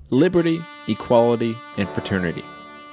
Liberty, equality, and fraternity.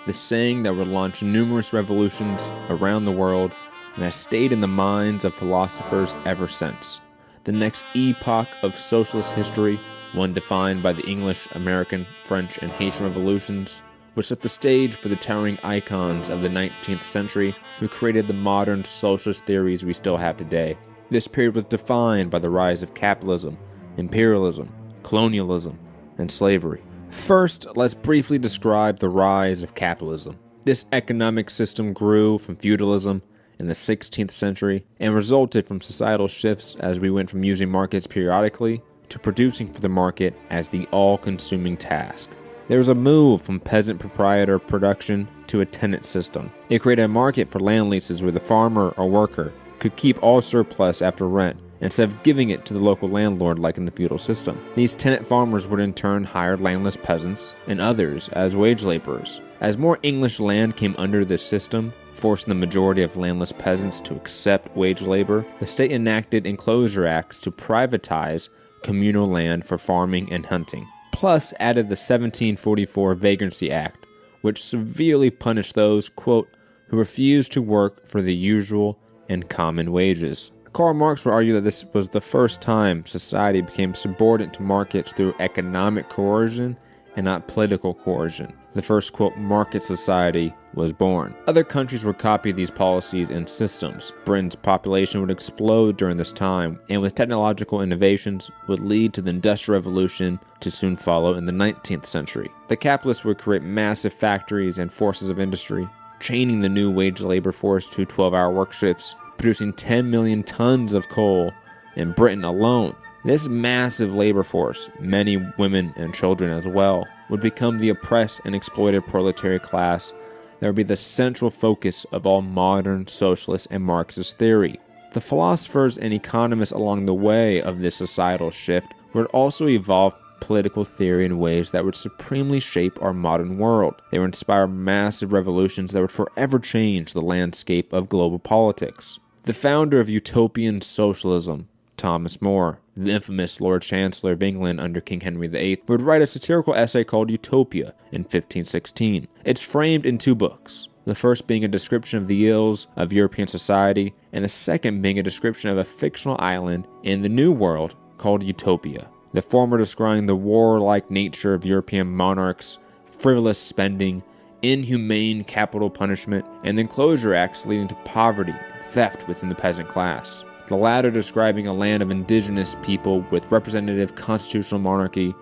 The saying that would launch numerous revolutions around the world and has stayed in the minds of philosophers ever since. The next epoch of socialist history, one defined by the English, American, French, and Haitian revolutions, which set the stage for the towering icons of the 19th century who created the modern socialist theories we still have today. This period was defined by the rise of capitalism, imperialism, colonialism, and slavery. First, let's briefly describe the rise of capitalism. This economic system grew from feudalism in the 16th century and resulted from societal shifts as we went from using markets periodically to producing for the market as the all-consuming task. There was a move from peasant proprietor production to a tenant system. It created a market for land leases where the farmer or worker could keep all surplus after rent instead of giving it to the local landlord like in the feudal system. These tenant farmers would in turn hire landless peasants and others as wage laborers. As more English land came under this system, forcing the majority of landless peasants to accept wage labor, the state enacted enclosure acts to privatize communal land for farming and hunting, plus added the 1744 Vagrancy Act, which severely punished those, quote, who refused to work for the usual and common wages. Karl Marx would argue that this was the first time society became subordinate to markets through economic coercion and not political coercion. The first, quote, market society was born. Other countries would copy these policies and systems. Britain's population would explode during this time, and with technological innovations would lead to the Industrial Revolution to soon follow in the 19th century. The capitalists would create massive factories and forces of industry, chaining the new wage labor force to 12-hour work shifts, producing 10 million tons of coal in Britain alone. This massive labor force, many women and children as well, would become the oppressed and exploited proletariat class that would be the central focus of all modern socialist and Marxist theory. The philosophers and economists along the way of this societal shift would also evolve political theory in ways that would supremely shape our modern world. They would inspire massive revolutions that would forever change the landscape of global politics. The founder of utopian socialism, Thomas More, the infamous Lord Chancellor of England under King Henry VIII, would write a satirical essay called Utopia in 1516. It's framed in two books, the first being a description of the ills of European society, and the second being a description of a fictional island in the New World called Utopia. The former describing the warlike nature of European monarchs, frivolous spending, inhumane capital punishment, and the enclosure acts leading to poverty and theft within the peasant class. The latter describing a land of indigenous people with representative constitutional monarchy,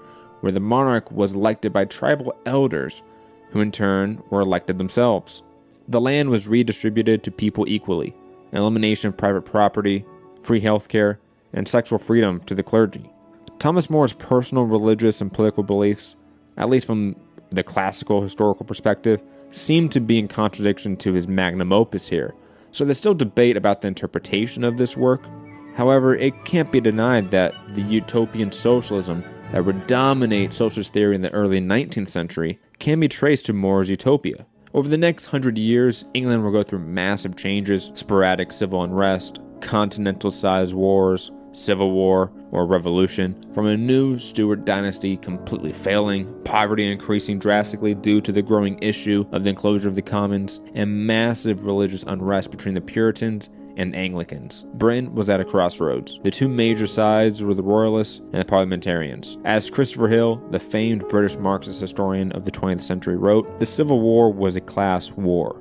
where the monarch was elected by tribal elders, who in turn were elected themselves. The land was redistributed to people equally, elimination of private property, free healthcare, and sexual freedom to the clergy. Thomas More's personal religious and political beliefs, at least from the classical historical perspective, seem to be in contradiction to his magnum opus here, so there's still debate about the interpretation of this work. However, it can't be denied that the utopian socialism that would dominate socialist theory in the early 19th century can be traced to More's Utopia. Over the next 100 years, England will go through massive changes, sporadic civil unrest, continental-sized wars, civil war, or revolution, from a new Stuart dynasty completely failing, poverty increasing drastically due to the growing issue of the enclosure of the commons, and massive religious unrest between the Puritans and Anglicans. Britain was at a crossroads. The two major sides were the Royalists and the Parliamentarians. As Christopher Hill, the famed British Marxist historian of the 20th century, wrote, the Civil War was a class war,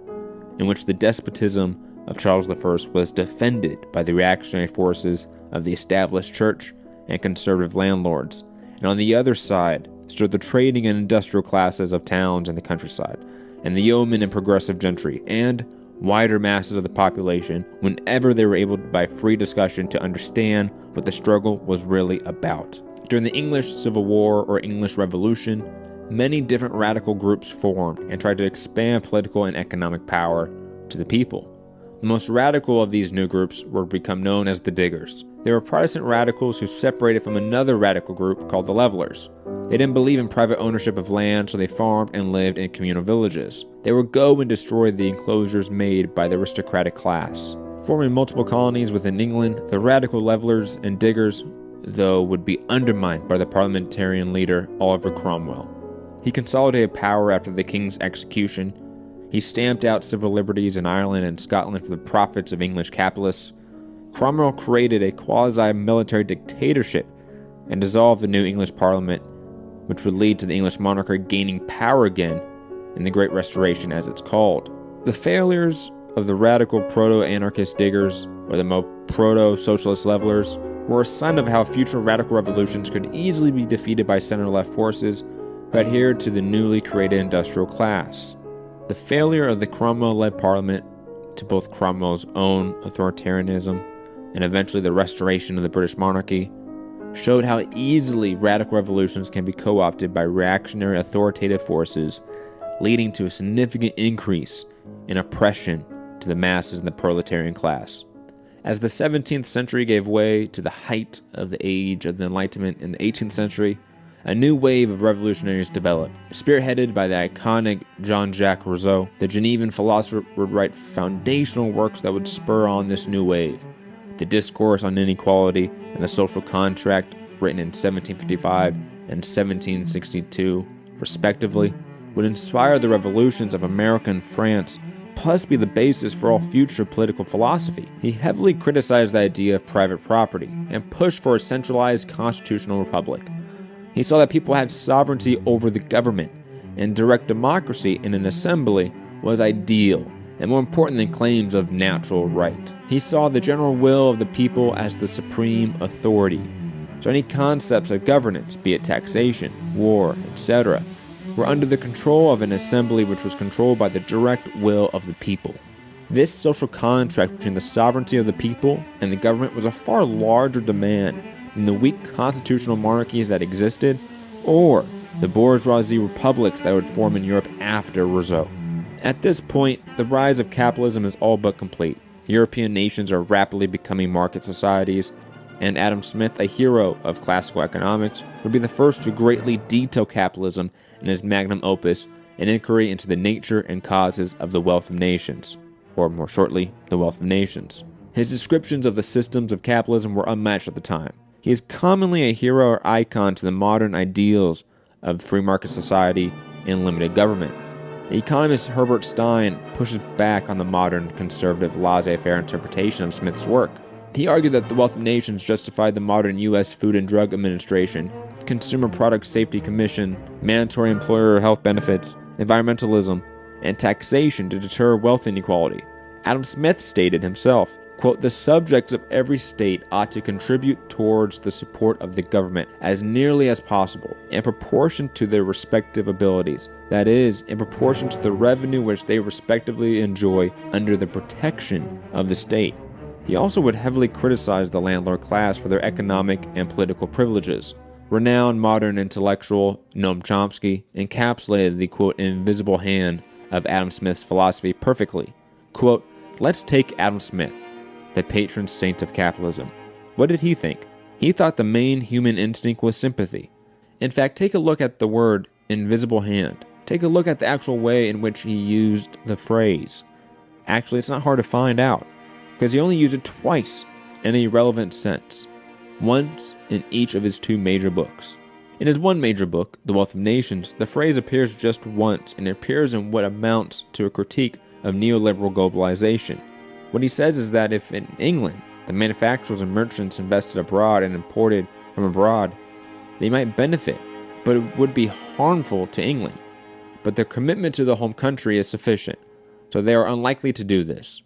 in which the despotism of Charles I was defended by the reactionary forces of the established church and conservative landlords, and on the other side stood the trading and industrial classes of towns and the countryside, and the yeomen and progressive gentry, and wider masses of the population whenever they were able by free discussion to understand what the struggle was really about. During the English Civil War or English Revolution, many different radical groups formed and tried to expand political and economic power to the people. The most radical of these new groups were become known as the Diggers. They were Protestant radicals who separated from another radical group called the Levelers. They didn't believe in private ownership of land, so they farmed and lived in communal villages. They would go and destroy the enclosures made by the aristocratic class. Forming multiple colonies within England, the radical Levelers and Diggers, though, would be undermined by the parliamentarian leader Oliver Cromwell. He consolidated power after the king's execution. He stamped out civil liberties in Ireland and Scotland for the profits of English capitalists. Cromwell created a quasi-military dictatorship and dissolved the new English Parliament, which would lead to the English monarchy gaining power again in the Great Restoration, as it's called. The failures of the radical proto-anarchist diggers, or the proto-socialist levelers, were a sign of how future radical revolutions could easily be defeated by center-left forces who adhered to the newly created industrial class. The failure of the Cromwell-led parliament to both Cromwell's own authoritarianism and eventually the restoration of the British monarchy showed how easily radical revolutions can be co-opted by reactionary authoritative forces, leading to a significant increase in oppression to the masses and the proletarian class. As the 17th century gave way to the height of the age of the Enlightenment in the 18th century, a new wave of revolutionaries developed. Spearheaded by the iconic Jean-Jacques Rousseau, the Genevan philosopher would write foundational works that would spur on this new wave. The Discourse on Inequality and the Social Contract, written in 1755 and 1762, respectively, would inspire the revolutions of America and France, plus be the basis for all future political philosophy. He heavily criticized the idea of private property and pushed for a centralized constitutional republic. He saw that people had sovereignty over the government, and direct democracy in an assembly was ideal, and more important than claims of natural right. He saw the general will of the people as the supreme authority. So any concepts of governance, be it taxation, war, etc., were under the control of an assembly which was controlled by the direct will of the people. This social contract between the sovereignty of the people and the government was a far larger demand than the weak constitutional monarchies that existed, or the bourgeoisie republics that would form in Europe after Rousseau. At this point, the rise of capitalism is all but complete. European nations are rapidly becoming market societies, and Adam Smith, a hero of classical economics, would be the first to greatly detail capitalism in his magnum opus, An Inquiry into the Nature and Causes of the Wealth of Nations, or more shortly, The Wealth of Nations. His descriptions of the systems of capitalism were unmatched at the time. He is commonly a hero or icon to the modern ideals of free market society and limited government. The economist Herbert Stein pushes back on the modern conservative laissez-faire interpretation of Smith's work. He argued that the Wealth of Nations justified the modern U.S. Food and Drug Administration, Consumer Product Safety Commission, mandatory employer health benefits, environmentalism, and taxation to deter wealth inequality. Adam Smith stated himself, quote, "The subjects of every state ought to contribute towards the support of the government as nearly as possible, in proportion to their respective abilities, that is, in proportion to the revenue which they respectively enjoy under the protection of the state." He also would heavily criticize the landlord class for their economic and political privileges. Renowned modern intellectual Noam Chomsky encapsulated the, quote, invisible hand of Adam Smith's philosophy perfectly. Quote, "Let's take Adam Smith, the patron saint of capitalism. What did he think? He thought the main human instinct was sympathy. In fact, take a look at the word invisible hand. Take a look at the actual way in which he used the phrase. Actually, it's not hard to find out, because he only used it twice in a relevant sense, once in each of his two major books. In his one major book, The Wealth of Nations, the phrase appears just once, and it appears in what amounts to a critique of neoliberal globalization. What he says is that if in England, the manufacturers and merchants invested abroad and imported from abroad, they might benefit, but it would be harmful to England. But their commitment to the home country is sufficient, so they are unlikely to do this.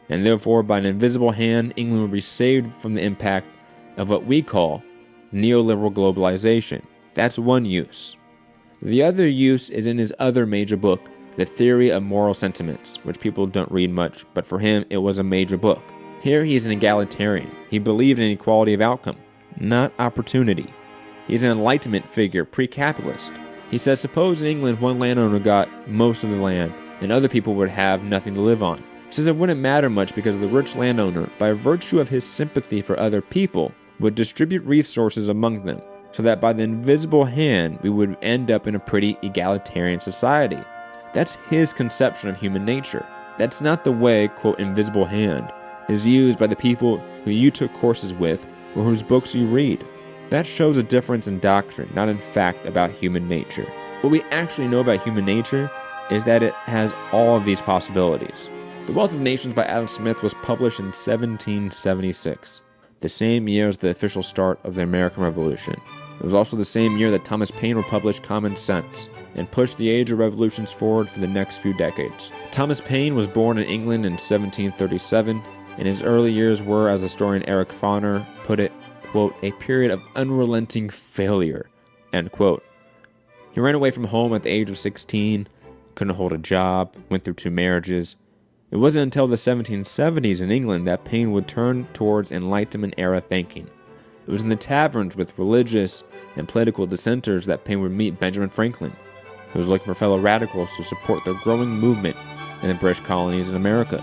And therefore, by an invisible hand, England will be saved from the impact of what we call neoliberal globalization. That's one use. The other use is in his other major book, The Theory of Moral Sentiments, which people don't read much, but for him it was a major book. Here he is an egalitarian. He believed in equality of outcome, not opportunity. He's an Enlightenment figure, pre-capitalist. He says, suppose in England one landowner got most of the land, and other people would have nothing to live on. He says it wouldn't matter much because the rich landowner, by virtue of his sympathy for other people, would distribute resources among them, so that by the invisible hand we would end up in a pretty egalitarian society. That's his conception of human nature. That's not the way, quote, invisible hand is used by the people who you took courses with or whose books you read. That shows a difference in doctrine, not in fact, about human nature. What we actually know about human nature is that it has all of these possibilities. The Wealth of Nations by Adam Smith was published in 1776, the same year as the official start of the American Revolution. It was also the same year that Thomas Paine would publish Common Sense and push the age of revolutions forward for the next few decades. Thomas Paine was born in England in 1737, and his early years were, as historian Eric Foner put it, quote, a period of unrelenting failure, end quote. He ran away from home at the age of 16, couldn't hold a job, went through 2 marriages. It wasn't until the 1770s in England that Paine would turn towards Enlightenment-era thinking. It was in the taverns with religious and political dissenters that Paine would meet Benjamin Franklin, who was looking for fellow radicals to support the growing movement in the British colonies in America.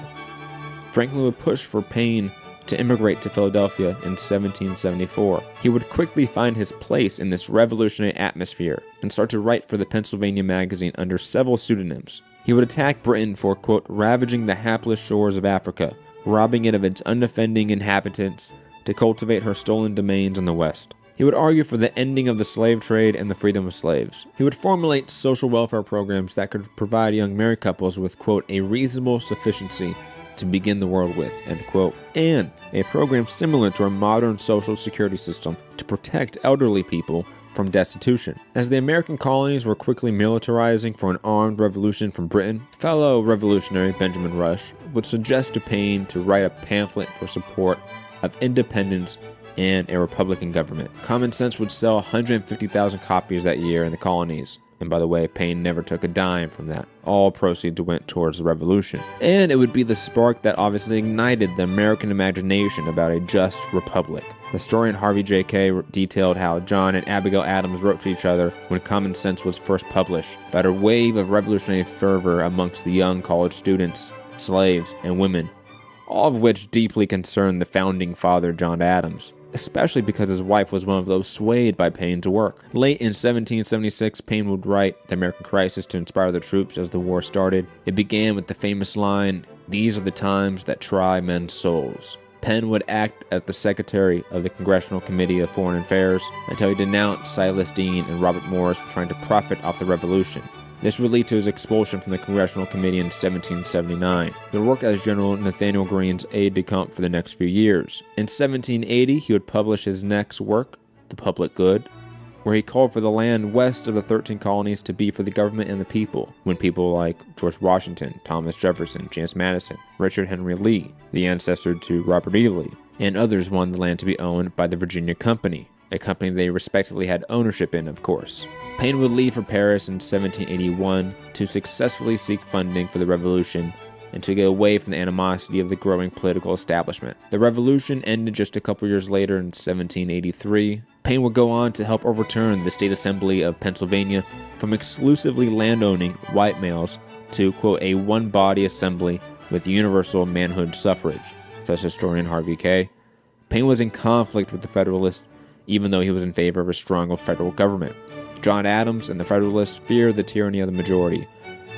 Franklin would push for Paine to immigrate to Philadelphia in 1774. He would quickly find his place in this revolutionary atmosphere and start to write for the Pennsylvania magazine under several pseudonyms. He would attack Britain for, quote, ravaging the hapless shores of Africa, robbing it of its unoffending inhabitants to cultivate her stolen domains in the West. He would argue for the ending of the slave trade and the freedom of slaves. He would formulate social welfare programs that could provide young married couples with, quote, a reasonable sufficiency to begin the world with, end quote, and a program similar to our modern social security system to protect elderly people from destitution. As the American colonies were quickly militarizing for an armed revolution from Britain, fellow revolutionary Benjamin Rush would suggest to Paine to write a pamphlet for support of independence and a republican government. Common Sense would sell 150,000 copies that year in the colonies. And by the way, Paine never took a dime from that. All proceeds went towards the revolution. And it would be the spark that obviously ignited the American imagination about a just republic. Historian Harvey J.K. detailed how John and Abigail Adams wrote to each other when Common Sense was first published, about a wave of revolutionary fervor amongst the young college students, slaves, and women, all of which deeply concerned the founding father John Adams, especially because his wife was one of those swayed by Paine's work. Late in 1776, Paine would write The American Crisis to inspire the troops as the war started. It began with the famous line, "These are the times that try men's souls." Penn would act as the secretary of the Congressional Committee of Foreign Affairs until he denounced Silas Deane and Robert Morris for trying to profit off the revolution. This would lead to his expulsion from the Congressional Committee in 1779. He would work as General Nathaniel Greene's aide-de-camp for the next few years. In 1780, he would publish his next work, The Public Good, where he called for the land west of the 13 colonies to be for the government and the people, when people like George Washington, Thomas Jefferson, James Madison, Richard Henry Lee, the ancestor to Robert E. Lee, and others wanted the land to be owned by the Virginia Company, a company they respectively had ownership in, of course. Paine would leave for Paris in 1781 to successfully seek funding for the revolution and to get away from the animosity of the growing political establishment. The revolution ended just a couple years later in 1783. Paine would go on to help overturn the State Assembly of Pennsylvania from exclusively landowning white males to, quote, a one-body assembly with universal manhood suffrage, says historian Harvey K. Paine was in conflict with the Federalists, even though he was in favor of a stronger federal government. John Adams and the Federalists feared the tyranny of the majority,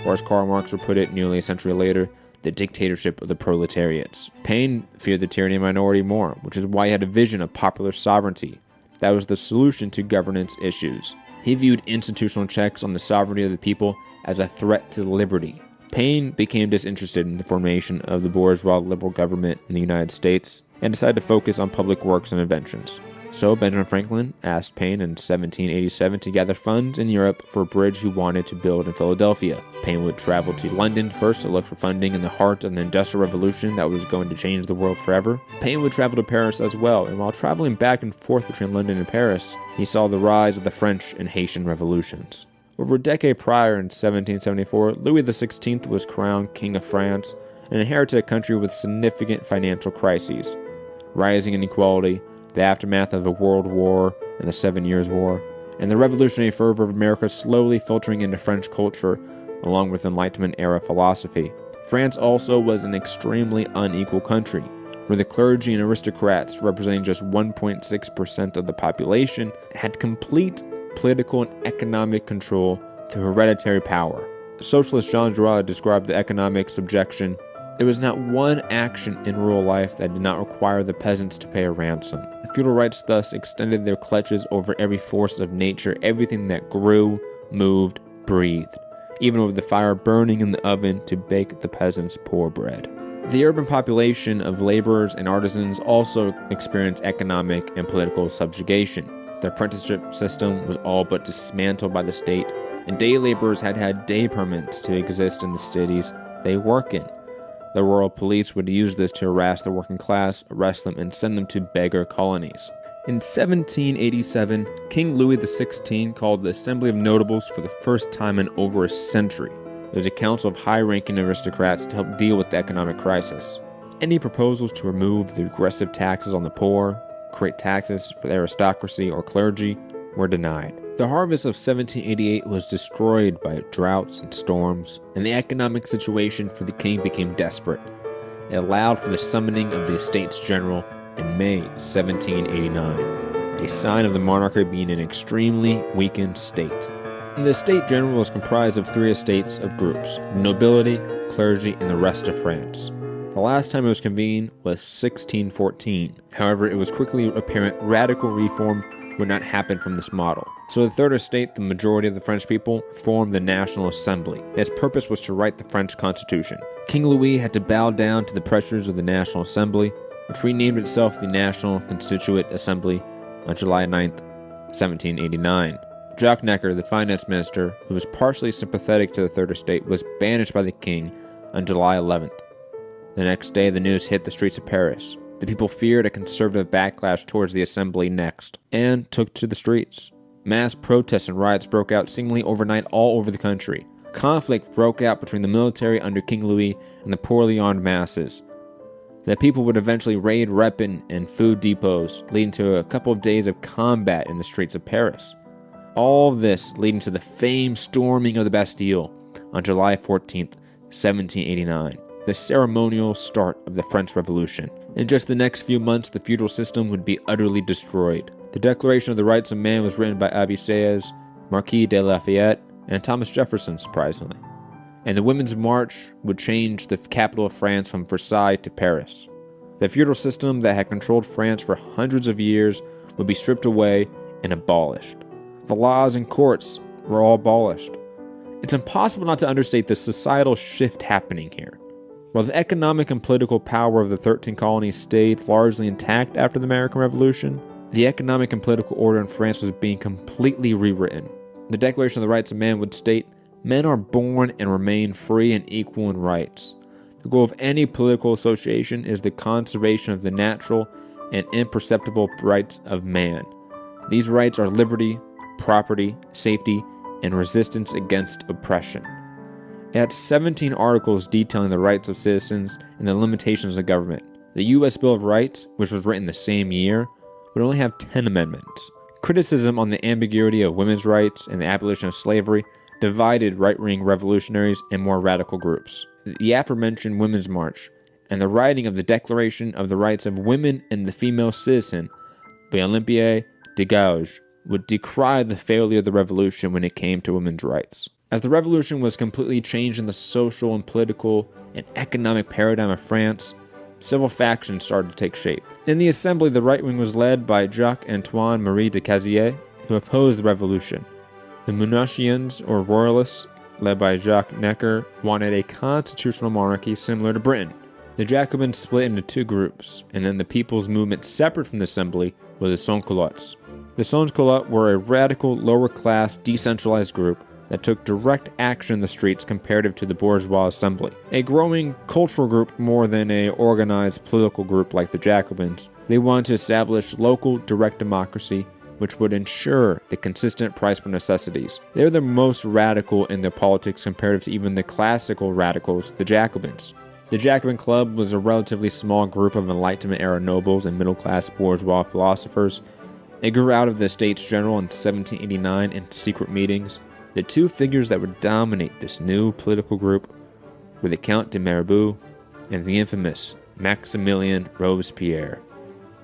or as Karl Marx would put it nearly a century later, the dictatorship of the proletariats. Paine feared the tyranny of the minority more, which is why he had a vision of popular sovereignty that was the solution to governance issues. He viewed institutional checks on the sovereignty of the people as a threat to liberty. Paine became disinterested in the formation of the bourgeois liberal government in the United States and decided to focus on public works and inventions. So Benjamin Franklin asked Paine in 1787 to gather funds in Europe for a bridge he wanted to build in Philadelphia. Paine would travel to London first to look for funding in the heart of the Industrial Revolution that was going to change the world forever. Paine would travel to Paris as well, and while traveling back and forth between London and Paris, he saw the rise of the French and Haitian revolutions. Over a decade prior, in 1774, Louis XVI was crowned King of France and inherited a country with significant financial crises, rising inequality, the aftermath of a world war and the 7 Years' War, and the revolutionary fervor of America slowly filtering into French culture along with Enlightenment-era philosophy. France also was an extremely unequal country, where the clergy and aristocrats, representing just 1.6% of the population, had complete political and economic control through hereditary power. Socialist Jean-Jacques described the economic subjection. There was not one action in rural life that did not require the peasants to pay a ransom. The feudal rights thus extended their clutches over every force of nature, everything that grew, moved, breathed, even over the fire burning in the oven to bake the peasants' poor bread. The urban population of laborers and artisans also experienced economic and political subjugation. The apprenticeship system was all but dismantled by the state, and day laborers had day permits to exist in the cities they work in. The royal police would use this to harass the working class, arrest them, and send them to beggar colonies. In 1787, King Louis XVI called the Assembly of Notables for the first time in over a century. It was a council of high-ranking aristocrats to help deal with the economic crisis. Any proposals to remove the regressive taxes on the poor, create taxes for the aristocracy or clergy, were denied. The harvest of 1788 was destroyed by droughts and storms, and the economic situation for the king became desperate. It allowed for the summoning of the Estates General in May 1789, a sign of the monarchy being in an extremely weakened state. The Estate General was comprised of 3 estates of groups: nobility, clergy, and the rest of France. The last time it was convened was 1614. However, it was quickly apparent radical reform would not happen from this model. So the Third Estate, the majority of the French people, formed the National Assembly. Its purpose was to write the French Constitution. King Louis had to bow down to the pressures of the National Assembly, which renamed itself the National Constituent Assembly on July 9, 1789. Jacques Necker, the finance minister, who was partially sympathetic to the Third Estate, was banished by the king on July 11th. The next day, the news hit the streets of Paris. The people feared a conservative backlash towards the assembly next, and took to the streets. Mass protests and riots broke out seemingly overnight all over the country. Conflict broke out between the military under King Louis and the poorly armed masses. The people would eventually raid weapon and food depots, leading to a couple of days of combat in the streets of Paris. All of this leading to the famed storming of the Bastille on July 14th, 1789, the ceremonial start of the French Revolution. In just the next few months, the feudal system would be utterly destroyed. The Declaration of the Rights of Man was written by Abbé Sieyès, Marquis de Lafayette, and Thomas Jefferson, surprisingly. And the Women's March would change the capital of France from Versailles to Paris. The feudal system that had controlled France for hundreds of years would be stripped away and abolished. The laws and courts were all abolished. It's impossible not to understate the societal shift happening here. While the economic and political power of the 13 colonies stayed largely intact after the American Revolution, the economic and political order in France was being completely rewritten. The Declaration of the Rights of Man would state, "Men are born and remain free and equal in rights. The goal of any political association is the conservation of the natural and imperceptible rights of man. These rights are liberty, property, safety, and resistance against oppression." It had 17 articles detailing the rights of citizens and the limitations of government. The U.S. Bill of Rights, which was written the same year, would only have 10 amendments. Criticism on the ambiguity of women's rights and the abolition of slavery divided right-wing revolutionaries and more radical groups. The aforementioned Women's March and the writing of the Declaration of the Rights of Women and the Female Citizen by Olympie de Gouges would decry the failure of the revolution when it came to women's rights. As the revolution was completely changing the social and political and economic paradigm of France, several factions started to take shape. In the assembly, the right wing was led by Jacques-Antoine Marie de Cazzier, who opposed the revolution. The Monarchians, or Royalists, led by Jacques Necker, wanted a constitutional monarchy similar to Britain. The Jacobins split into 2 groups, and then the People's Movement, separate from the assembly, was the Sans-Culottes. The Sans-Culottes were a radical, lower-class, decentralized group that took direct action in the streets comparative to the bourgeois assembly. A growing cultural group more than an organized political group like the Jacobins, they wanted to establish local direct democracy which would ensure the consistent price for necessities. They were the most radical in their politics comparative to even the classical radicals, the Jacobins. The Jacobin Club was a relatively small group of Enlightenment-era nobles and middle-class bourgeois philosophers. It grew out of the Estates General in 1789 in secret meetings. The 2 figures that would dominate this new political group were the Count de Mirabeau and the infamous Maximilien Robespierre.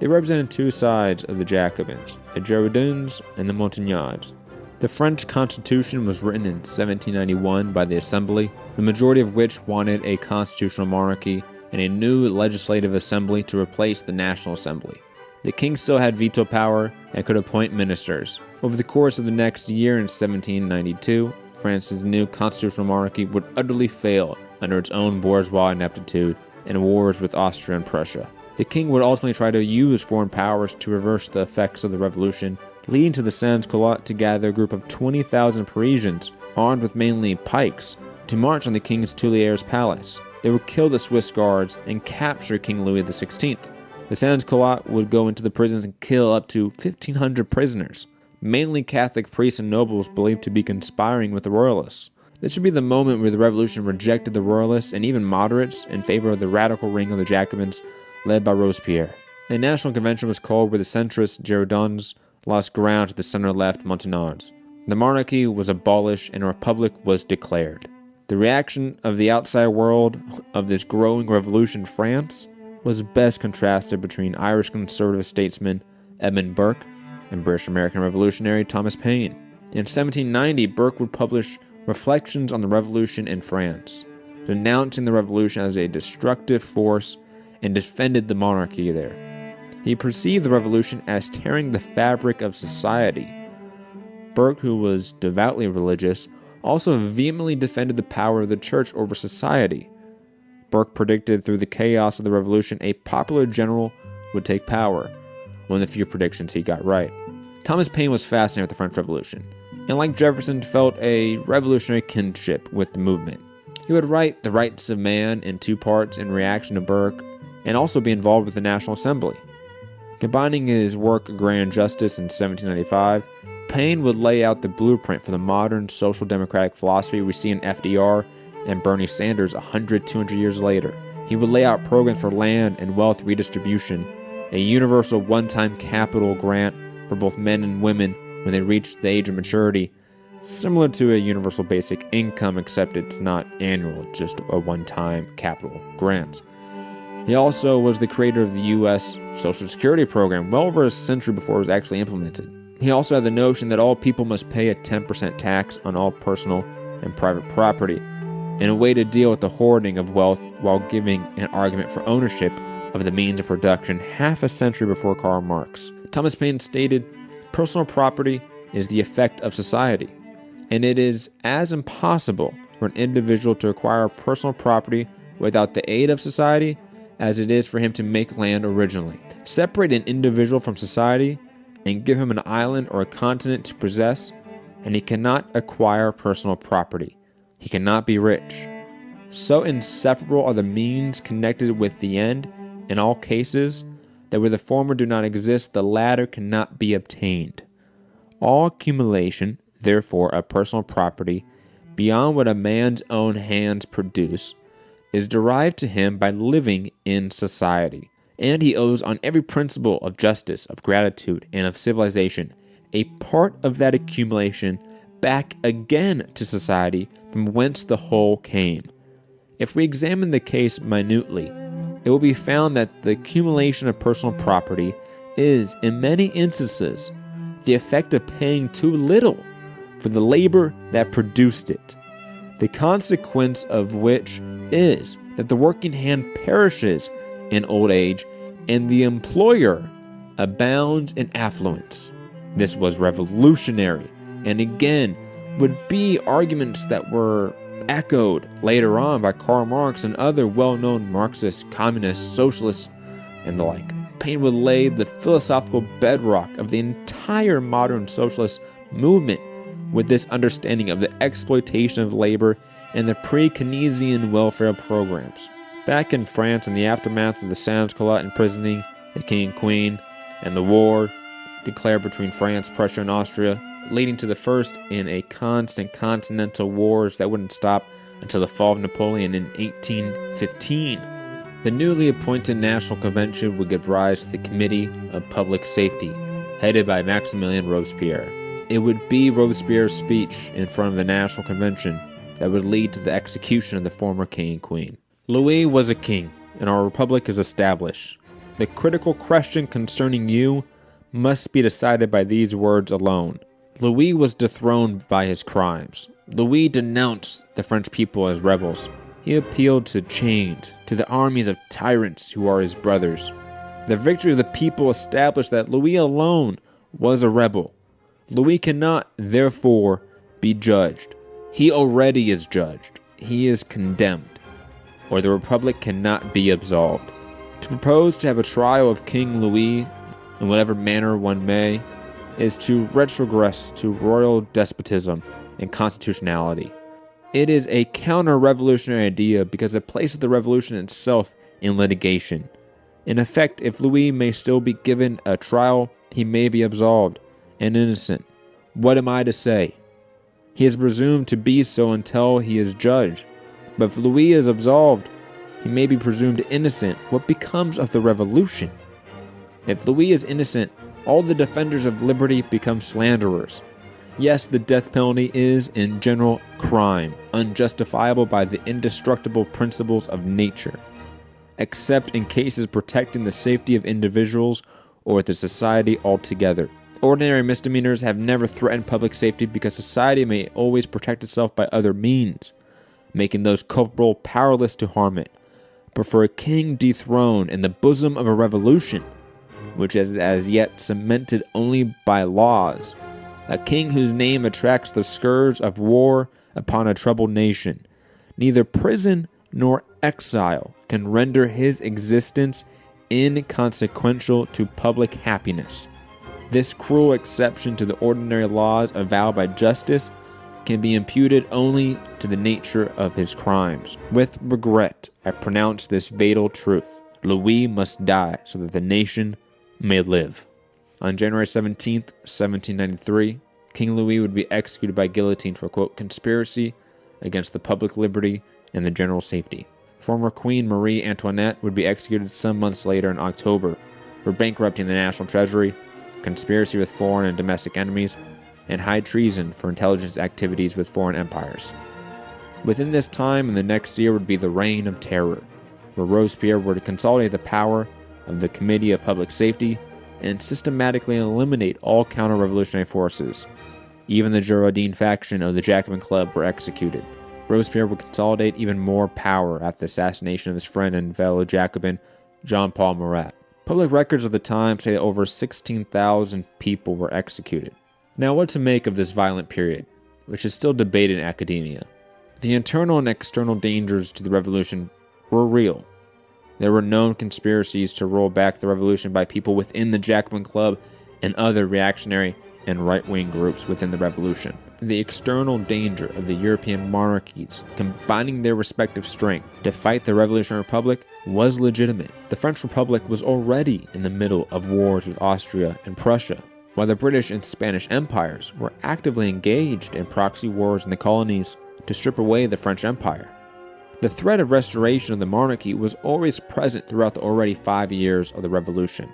They represented 2 sides of the Jacobins, the Girondins and the Montagnards. The French Constitution was written in 1791 by the Assembly, the majority of which wanted a constitutional monarchy and a new legislative assembly to replace the National Assembly. The king still had veto power and could appoint ministers. Over the course of the next year in 1792, France's new constitutional monarchy would utterly fail under its own bourgeois ineptitude and wars with Austria and Prussia. The king would ultimately try to use foreign powers to reverse the effects of the revolution, leading to the sans-culottes to gather a group of 20,000 Parisians, armed with mainly pikes, to march on the king's Tuileries palace. They would kill the Swiss guards and capture King Louis XVI. The sans-culottes would go into the prisons and kill up to 1,500 prisoners, mainly Catholic priests and nobles believed to be conspiring with the royalists. This would be the moment where the revolution rejected the royalists and even moderates in favor of the radical ring of the Jacobins led by Robespierre. A national convention was called where the centrist Girondins lost ground to the center-left Montagnards. The monarchy was abolished and a republic was declared. The reaction of the outside world of this growing revolution in France was best contrasted between Irish conservative statesman Edmund Burke and British American revolutionary Thomas Paine. In 1790, Burke would publish Reflections on the Revolution in France, denouncing the revolution as a destructive force and defended the monarchy there. He perceived the revolution as tearing the fabric of society. Burke, who was devoutly religious, also vehemently defended the power of the church over society. Burke predicted through the chaos of the revolution a popular general would take power, one of the few predictions he got right. Thomas Paine was fascinated with the French Revolution, and like Jefferson, felt a revolutionary kinship with the movement. He would write The Rights of Man in two parts in reaction to Burke, and also be involved with the National Assembly. Combining his work Grand Justice in 1795, Paine would lay out the blueprint for the modern social democratic philosophy we see in FDR and Bernie Sanders 100, 200 years later. He would lay out programs for land and wealth redistribution, a universal one-time capital grant for both men and women when they reach the age of maturity, similar to a universal basic income, except it's not annual, just a one-time capital grant. He also was the creator of the U.S. Social Security program well over a century before it was actually implemented. He also had the notion that all people must pay a 10% tax on all personal and private property, in a way to deal with the hoarding of wealth while giving an argument for ownership of the means of production half a century before Karl Marx. Thomas Paine stated, "Personal property is the effect of society, and it is as impossible for an individual to acquire personal property without the aid of society as it is for him to make land originally. Separate an individual from society and give him an island or a continent to possess, and he cannot acquire personal property. He cannot be rich. So inseparable are the means connected with the end in all cases, that where the former do not exist, the latter cannot be obtained. All accumulation, therefore, of personal property, beyond what a man's own hands produce, is derived to him by living in society, and he owes on every principle of justice, of gratitude, and of civilization a part of that accumulation back again to society from whence the whole came. If we examine the case minutely, it will be found that the accumulation of personal property is, in many instances, the effect of paying too little for the labor that produced it, the consequence of which is that the working hand perishes in old age and the employer abounds in affluence. This was revolutionary, and again would be arguments that were echoed later on by Karl Marx and other well-known Marxists, communists, socialists, and the like. Paine would lay the philosophical bedrock of the entire modern socialist movement with this understanding of the exploitation of labor and the pre-Keynesian welfare programs. Back in France, in the aftermath of the sans-culotte imprisoning the king and queen, and the war declared between France, Prussia, and Austria, leading to the first in a constant continental wars that wouldn't stop until the fall of Napoleon in 1815. The newly appointed National Convention would give rise to the Committee of Public Safety, headed by Maximilien Robespierre. It would be Robespierre's speech in front of the National Convention that would lead to the execution of the former king and queen. Louis was a king, and our republic is established. The critical question concerning you must be decided by these words alone. Louis was dethroned by his crimes. Louis denounced the French people as rebels. He appealed to chains, to the armies of tyrants who are his brothers. The victory of the people established that Louis alone was a rebel. Louis cannot, therefore, be judged. He already is judged. He is condemned, or the Republic cannot be absolved. To propose to have a trial of King Louis, in whatever manner one may, is to retrogress to royal despotism and constitutionality. It is a counter-revolutionary idea because it places the revolution itself in litigation. In effect, if Louis may still be given a trial, he may be absolved and innocent. What am I to say? He is presumed to be so until he is judged. But if Louis is absolved, he may be presumed innocent. What becomes of the revolution? If Louis is innocent, all the defenders of liberty become slanderers. Yes, the death penalty is, in general, crime, unjustifiable by the indestructible principles of nature, except in cases protecting the safety of individuals or the society altogether. Ordinary misdemeanors have never threatened public safety because society may always protect itself by other means, making those culpable powerless to harm it. But for a king dethroned in the bosom of a revolution, which is as yet cemented only by laws, a king whose name attracts the scourge of war upon a troubled nation, neither prison nor exile can render his existence inconsequential to public happiness. This cruel exception to the ordinary laws avowed by justice can be imputed only to the nature of his crimes. With regret, I pronounce this fatal truth. Louis must die so that the nation may live. On January 17th, 1793, King Louis would be executed by guillotine for, quote, conspiracy against the public liberty and the general safety. Former Queen Marie Antoinette would be executed some months later in October for bankrupting the national treasury, conspiracy with foreign and domestic enemies, and high treason for intelligence activities with foreign empires. Within this time and the next year would be the Reign of Terror, where Robespierre were to consolidate the power of the Committee of Public Safety and systematically eliminate all counter-revolutionary forces. Even the Girondin faction of the Jacobin Club were executed. Robespierre would consolidate even more power after the assassination of his friend and fellow Jacobin, Jean-Paul Marat. Public records of the time say that over 16,000 people were executed. Now, what to make of this violent period, which is still debated in academia? The internal and external dangers to the revolution were real. There were known conspiracies to roll back the revolution by people within the Jacobin Club and other reactionary and right-wing groups within the revolution. The external danger of the European monarchies combining their respective strength to fight the Revolutionary Republic was legitimate. The French Republic was already in the middle of wars with Austria and Prussia, while the British and Spanish empires were actively engaged in proxy wars in the colonies to strip away the French Empire. The threat of restoration of the monarchy was always present throughout the already 5 years of the Revolution.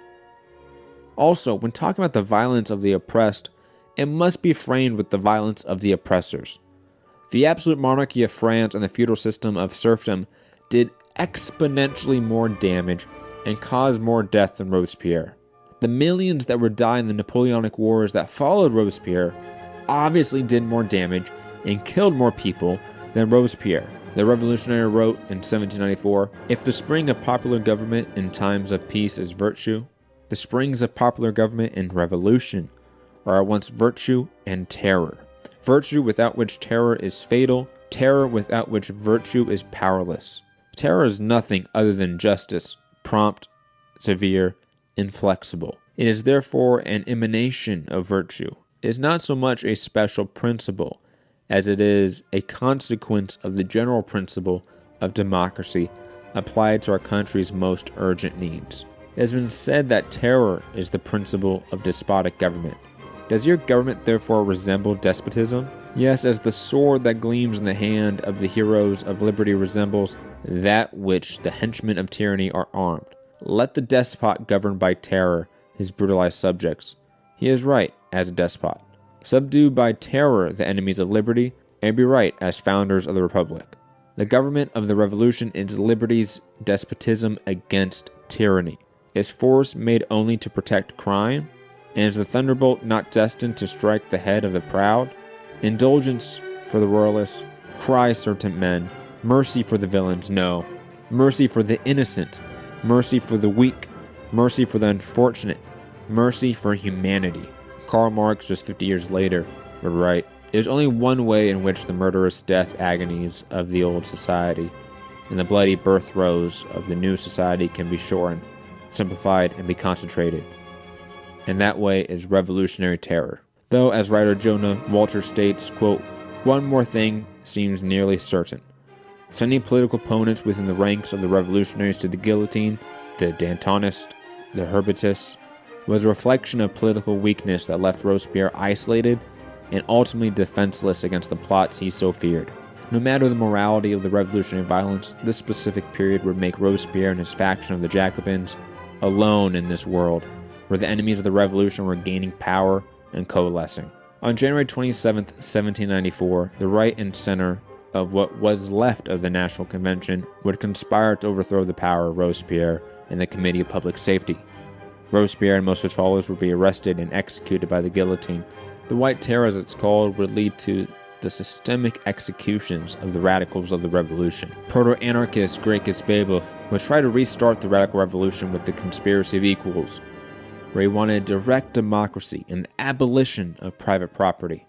Also, when talking about the violence of the oppressed, it must be framed with the violence of the oppressors. The absolute monarchy of France and the feudal system of serfdom did exponentially more damage and caused more death than Robespierre. The millions that were dying in the Napoleonic Wars that followed Robespierre obviously did more damage and killed more people than Robespierre. The revolutionary wrote in 1794, "If the spring of popular government in times of peace is virtue, the springs of popular government in revolution are at once virtue and terror. Virtue without which terror is fatal, terror without which virtue is powerless." Terror is nothing other than justice, prompt, severe, inflexible. It is therefore an emanation of virtue. It is not so much a special principle as it is a consequence of the general principle of democracy applied to our country's most urgent needs. It has been said that terror is the principle of despotic government. Does your government therefore resemble despotism? Yes, as the sword that gleams in the hand of the heroes of liberty resembles that which the henchmen of tyranny are armed. Let the despot govern by terror his brutalized subjects. He is right as a despot. Subdue by terror the enemies of liberty, and be right as founders of the republic. The government of the revolution is liberty's despotism against tyranny. Is force made only to protect crime? And is the thunderbolt not destined to strike the head of the proud? Indulgence for the royalists, cry certain men. Mercy for the villains, no. Mercy for the innocent. Mercy for the weak. Mercy for the unfortunate. Mercy for humanity. Karl Marx, just 50 years later, would write, There's only one way in which the murderous death agonies of the old society and the bloody birth throes of the new society can be shortened, simplified, and be concentrated. And that way is revolutionary terror. Though, as writer Jonah Walter states, quote, "One more thing seems nearly certain. Sending political opponents within the ranks of the revolutionaries to the guillotine, the Dantonists, the Herbatists, was a reflection of political weakness that left Robespierre isolated and ultimately defenseless against the plots he so feared. No matter the morality of the revolutionary violence, this specific period would make Robespierre and his faction of the Jacobins alone in this world, where the enemies of the revolution were gaining power and coalescing." On January 27, 1794, the right and center of what was left of the National Convention would conspire to overthrow the power of Robespierre and the Committee of Public Safety. Robespierre and most of his followers would be arrested and executed by the guillotine. The White Terror, as it's called, would lead to the systemic executions of the radicals of the revolution. Proto-Anarchist Gracchus Babeuf would try to restart the radical revolution with the conspiracy of equals, where he wanted direct democracy and the abolition of private property.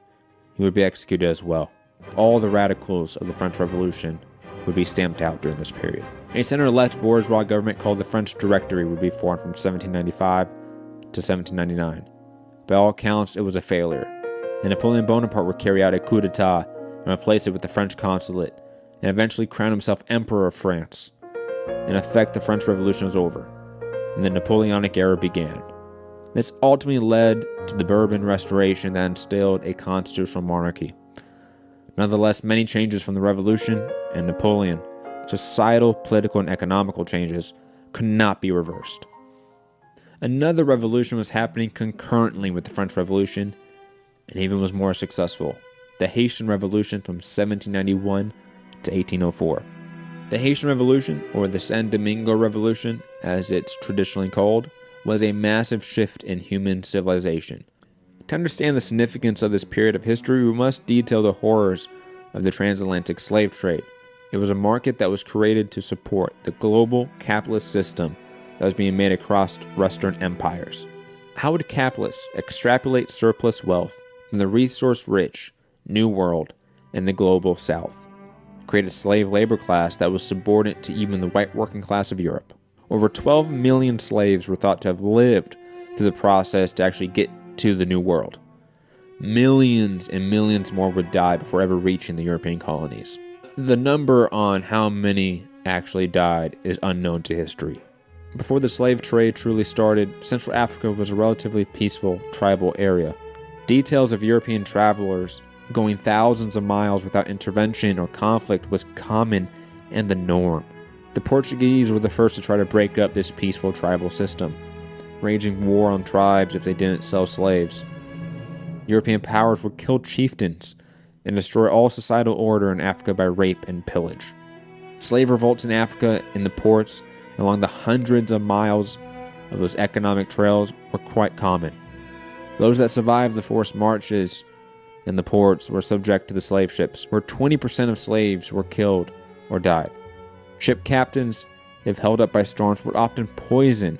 He would be executed as well. All the radicals of the French Revolution would be stamped out during this period. A center-left bourgeois government called the French Directory would be formed from 1795 to 1799. By all accounts, it was a failure, and Napoleon Bonaparte would carry out a coup d'etat and replace it with the French consulate, and eventually crown himself Emperor of France. In effect, the French Revolution was over, and the Napoleonic era began. This ultimately led to the Bourbon Restoration that instilled a constitutional monarchy. Nonetheless, many changes from the Revolution and Napoleon, societal, political, and economical changes, could not be reversed. Another revolution was happening concurrently with the French Revolution, and even was more successful: the Haitian Revolution from 1791 to 1804. The Haitian Revolution, or the San Domingo Revolution, as it's traditionally called, was a massive shift in human civilization. To understand the significance of this period of history, we must detail the horrors of the transatlantic slave trade. It was a market that was created to support the global capitalist system that was being made across Western empires. How would capitalists extrapolate surplus wealth from the resource-rich New World and the global South? Create a slave labor class that was subordinate to even the white working class of Europe. Over 12 million slaves were thought to have lived through the process to actually get to the New World. Millions and millions more would die before ever reaching the European colonies. The number on how many actually died is unknown to history. Before the slave trade truly started, Central Africa was a relatively peaceful tribal area. Details of European travelers going thousands of miles without intervention or conflict was common and the norm. The Portuguese were the first to try to break up this peaceful tribal system, waging war on tribes if they didn't sell slaves. European powers would kill chieftains and destroy all societal order in Africa by rape and pillage. Slave revolts in Africa, in the ports, along the hundreds of miles of those economic trails were quite common. Those that survived the forced marches in the ports were subject to the slave ships, where 20% of slaves were killed or died. Ship captains, if held up by storms, would often poison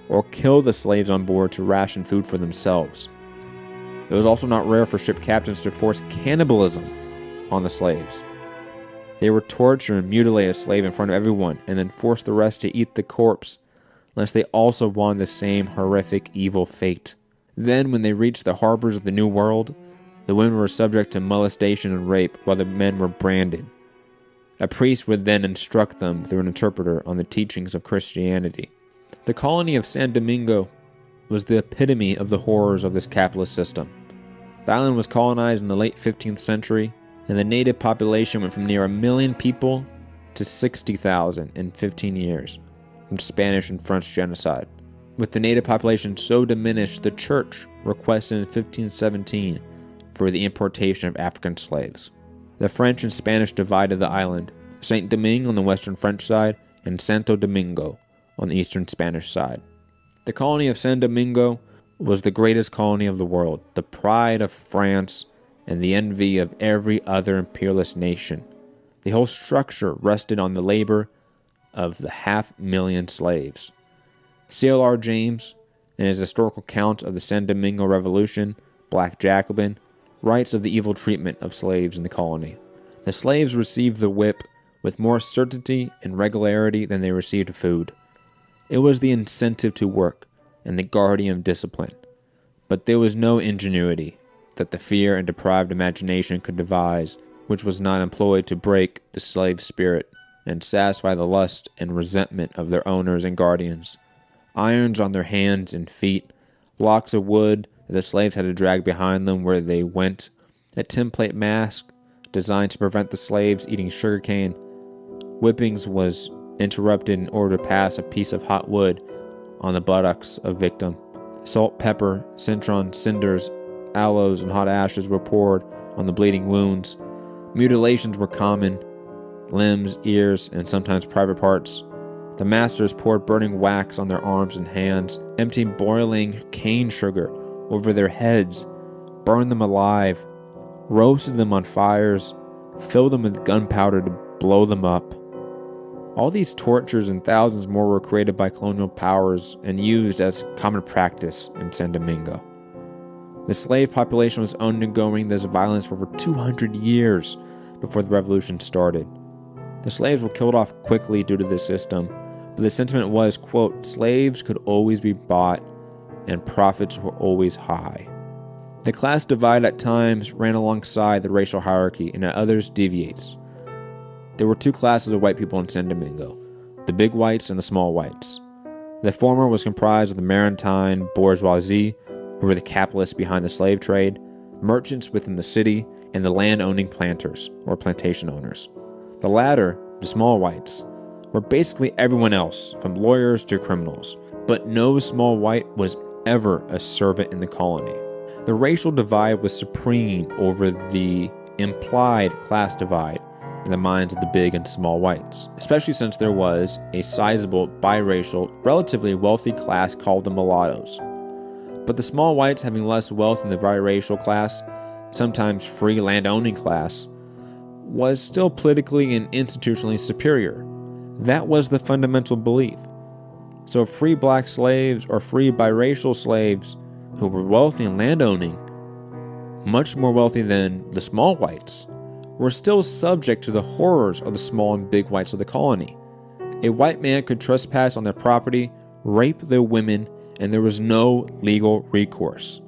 or kill the slaves on board to ration food for themselves. It was also not rare for ship captains to force cannibalism on the slaves. They would torture and mutilate a slave in front of everyone and then force the rest to eat the corpse, unless they also wanted the same horrific evil fate. Then, when they reached the harbors of the New World, the women were subject to molestation and rape while the men were branded. A priest would then instruct them through an interpreter on the teachings of Christianity. The colony of San Domingo was the epitome of the horrors of this capitalist system. The island was colonized in the late 15th century, and the native population went from near 1 million people to 60,000 in 15 years, from Spanish and French genocide. With the native population so diminished, the church requested in 1517 for the importation of African slaves. The French and Spanish divided the island, Saint-Domingue on the western French side and Santo Domingo on the eastern Spanish side. The colony of San Domingo was the greatest colony of the world, the pride of France and the envy of every other imperialist nation. The whole structure rested on the labor of the 500,000 slaves. C.L.R. James, in his historical account of the San Domingo Revolution, Black Jacobin, rights of the evil treatment of slaves in the colony. The slaves received the whip with more certainty and regularity than they received food. It was the incentive to work and the guardian of discipline. But there was no ingenuity that the fear and deprived imagination could devise, which was not employed to break the slave spirit and satisfy the lust and resentment of their owners and guardians. Irons on their hands and feet, blocks of wood that the slaves had to drag behind them where they went, a tinplate mask designed to prevent the slaves eating sugarcane. Whippings was interrupted in order to pass a piece of hot wood on the buttocks of victim. Salt, pepper, citron, cinders, aloes, and hot ashes were poured on the bleeding wounds. Mutilations were common, limbs, ears, and sometimes private parts. The masters poured burning wax on their arms and hands, emptied boiling cane sugar over their heads, burned them alive, roasted them on fires, filled them with gunpowder to blow them up. All these tortures and thousands more were created by colonial powers and used as common practice in San Domingo. The slave population was undergoing this violence for over 200 years before the revolution started. The slaves were killed off quickly due to this system, but the sentiment was, quote, slaves could always be bought and profits were always high. The class divide at times ran alongside the racial hierarchy and at others deviates. There were two classes of white people in San Domingo, the big whites and the small whites. The former was comprised of the maritime bourgeoisie, who were the capitalists behind the slave trade, merchants within the city, and the land-owning planters, or plantation owners. The latter, the small whites, were basically everyone else, from lawyers to criminals, but no small white was ever a servant in the colony. The racial divide was supreme over the implied class divide in the minds of the big and small whites, especially since there was a sizable biracial, relatively wealthy class called the mulattoes. But the small whites, having less wealth than the biracial class, sometimes free land-owning class, was still politically and institutionally superior. That was the fundamental belief. So free black slaves or free biracial slaves who were wealthy and landowning, much more wealthy than the small whites, were still subject to the horrors of the small and big whites of the colony. A white man could trespass on their property, rape their women, and there was no legal recourse.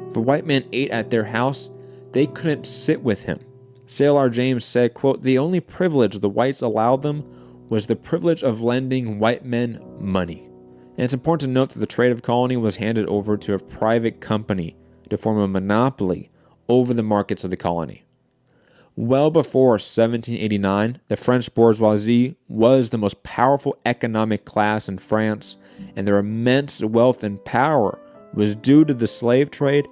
If a white man ate at their house, they couldn't sit with him. Sailor James said, quote, the only privilege the whites allowed them was the privilege of lending white men money. And it's important to note that the trade of colony was handed over to a private company to form a monopoly over the markets of the colony. Well before 1789, the French bourgeoisie was the most powerful economic class in France, and their immense wealth and power was due to the slave trade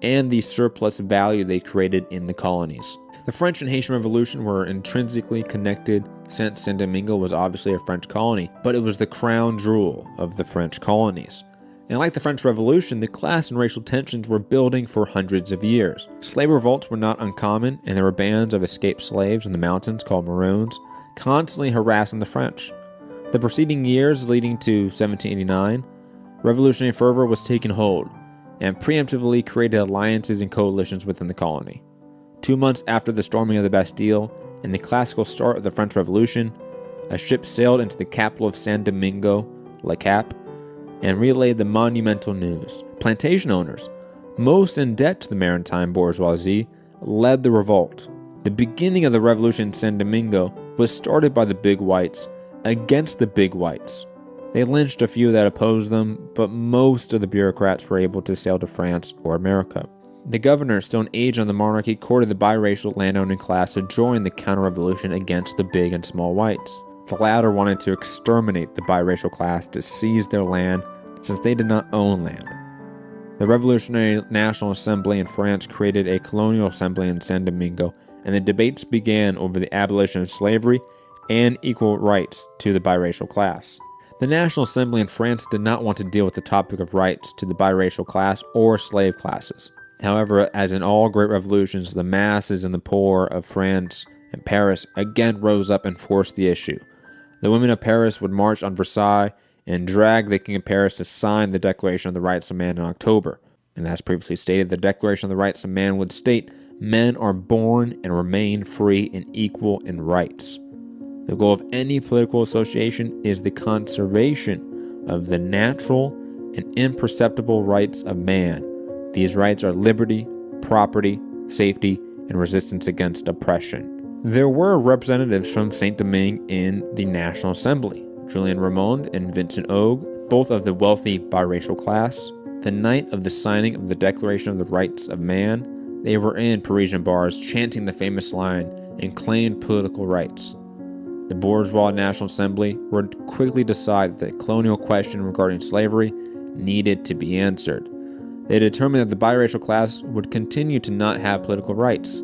and the surplus value they created in the colonies. The French and Haitian Revolution were intrinsically connected since San Domingo was obviously a French colony, but it was the crown jewel of the French colonies. And like the French Revolution, the class and racial tensions were building for hundreds of years. Slave revolts were not uncommon, and there were bands of escaped slaves in the mountains called Maroons, constantly harassing the French. The preceding years leading to 1789, revolutionary fervor was taking hold, and preemptively created alliances and coalitions within the colony. 2 months after the storming of the Bastille and the classical start of the French Revolution, a ship sailed into the capital of San Domingo, Le Cap, and relayed the monumental news. Plantation owners, most in debt to the maritime bourgeoisie, led the revolt. The beginning of the revolution in San Domingo was started by the big whites against the big whites. They lynched a few that opposed them, but most of the bureaucrats were able to sail to France or America. The governor, still an age on the monarchy, courted the biracial landowning class to join the counter-revolution against the big and small whites. The latter wanted to exterminate the biracial class to seize their land since they did not own land. The Revolutionary National Assembly in France created a colonial assembly in San Domingo, and the debates began over the abolition of slavery and equal rights to the biracial class. The National Assembly in France did not want to deal with the topic of rights to the biracial class or slave classes. However, as in all great revolutions, the masses and the poor of France and Paris again rose up and forced the issue. The women of Paris would march on Versailles and drag the King of Paris to sign the Declaration of the Rights of Man in October. And as previously stated, the Declaration of the Rights of Man would state Men are born and remain free and equal in rights. The goal of any political association is the conservation of the natural and imperceptible rights of man. These rights are liberty, property, safety, and resistance against oppression. There were representatives from Saint-Domingue in the National Assembly, Julien Ramond and Vincent Ogue, both of the wealthy biracial class. The night of the signing of the Declaration of the Rights of Man, they were in Parisian bars chanting the famous line and claimed political rights. The bourgeois National Assembly would quickly decide that the colonial question regarding slavery needed to be answered. They determined that the biracial class would continue to not have political rights.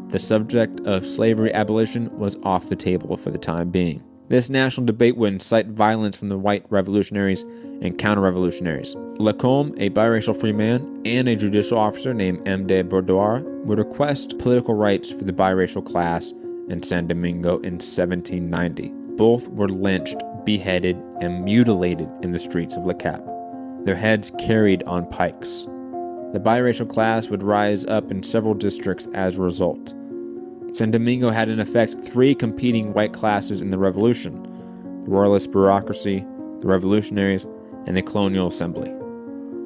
The subject of slavery abolition was off the table for the time being. This national debate would incite violence from the white revolutionaries and counter-revolutionaries. Lacombe, a biracial free man, and a judicial officer named M. de Boudoir would request political rights for the biracial class in San Domingo in 1790. Both were lynched, beheaded, and mutilated in the streets of Le Cap, their heads carried on pikes. The biracial class would rise up in several districts as a result. San Domingo had in effect three competing white classes in the revolution: the royalist bureaucracy, the revolutionaries, and the colonial assembly.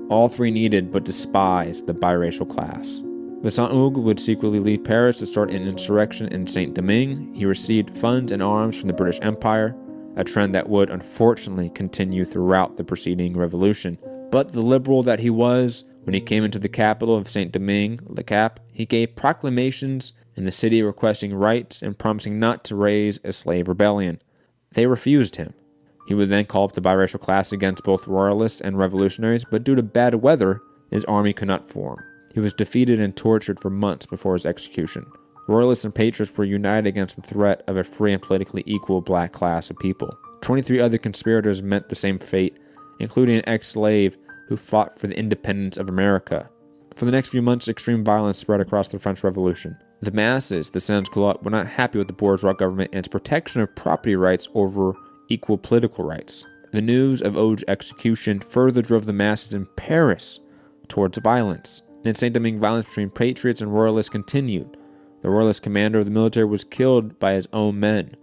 All three needed but despised the biracial class. Vincent Ogue would secretly leave Paris to start an insurrection in Saint-Domingue. He received funds and arms from the British Empire, a trend that would unfortunately continue throughout the preceding revolution. But the liberal that he was, when he came into the capital of Saint-Domingue, Le Cap, he gave proclamations in the city requesting rights and promising not to raise a slave rebellion. They refused him. He would then call up the biracial class against both royalists and revolutionaries, but due to bad weather, his army could not form. He was defeated and tortured for months before his execution. Royalists and patriots were united against the threat of a free and politically equal black class of people. 23 other conspirators met the same fate, including an ex-slave who fought for the independence of America. For the next few months, extreme violence spread across the French Revolution. The masses, the sans-culottes, were not happy with the bourgeois government and its protection of property rights over equal political rights. The news of Ogue's execution further drove the masses in Paris towards violence. In Saint-Domingue, violence between patriots and royalists continued. The royalist commander of the military was killed by his own men.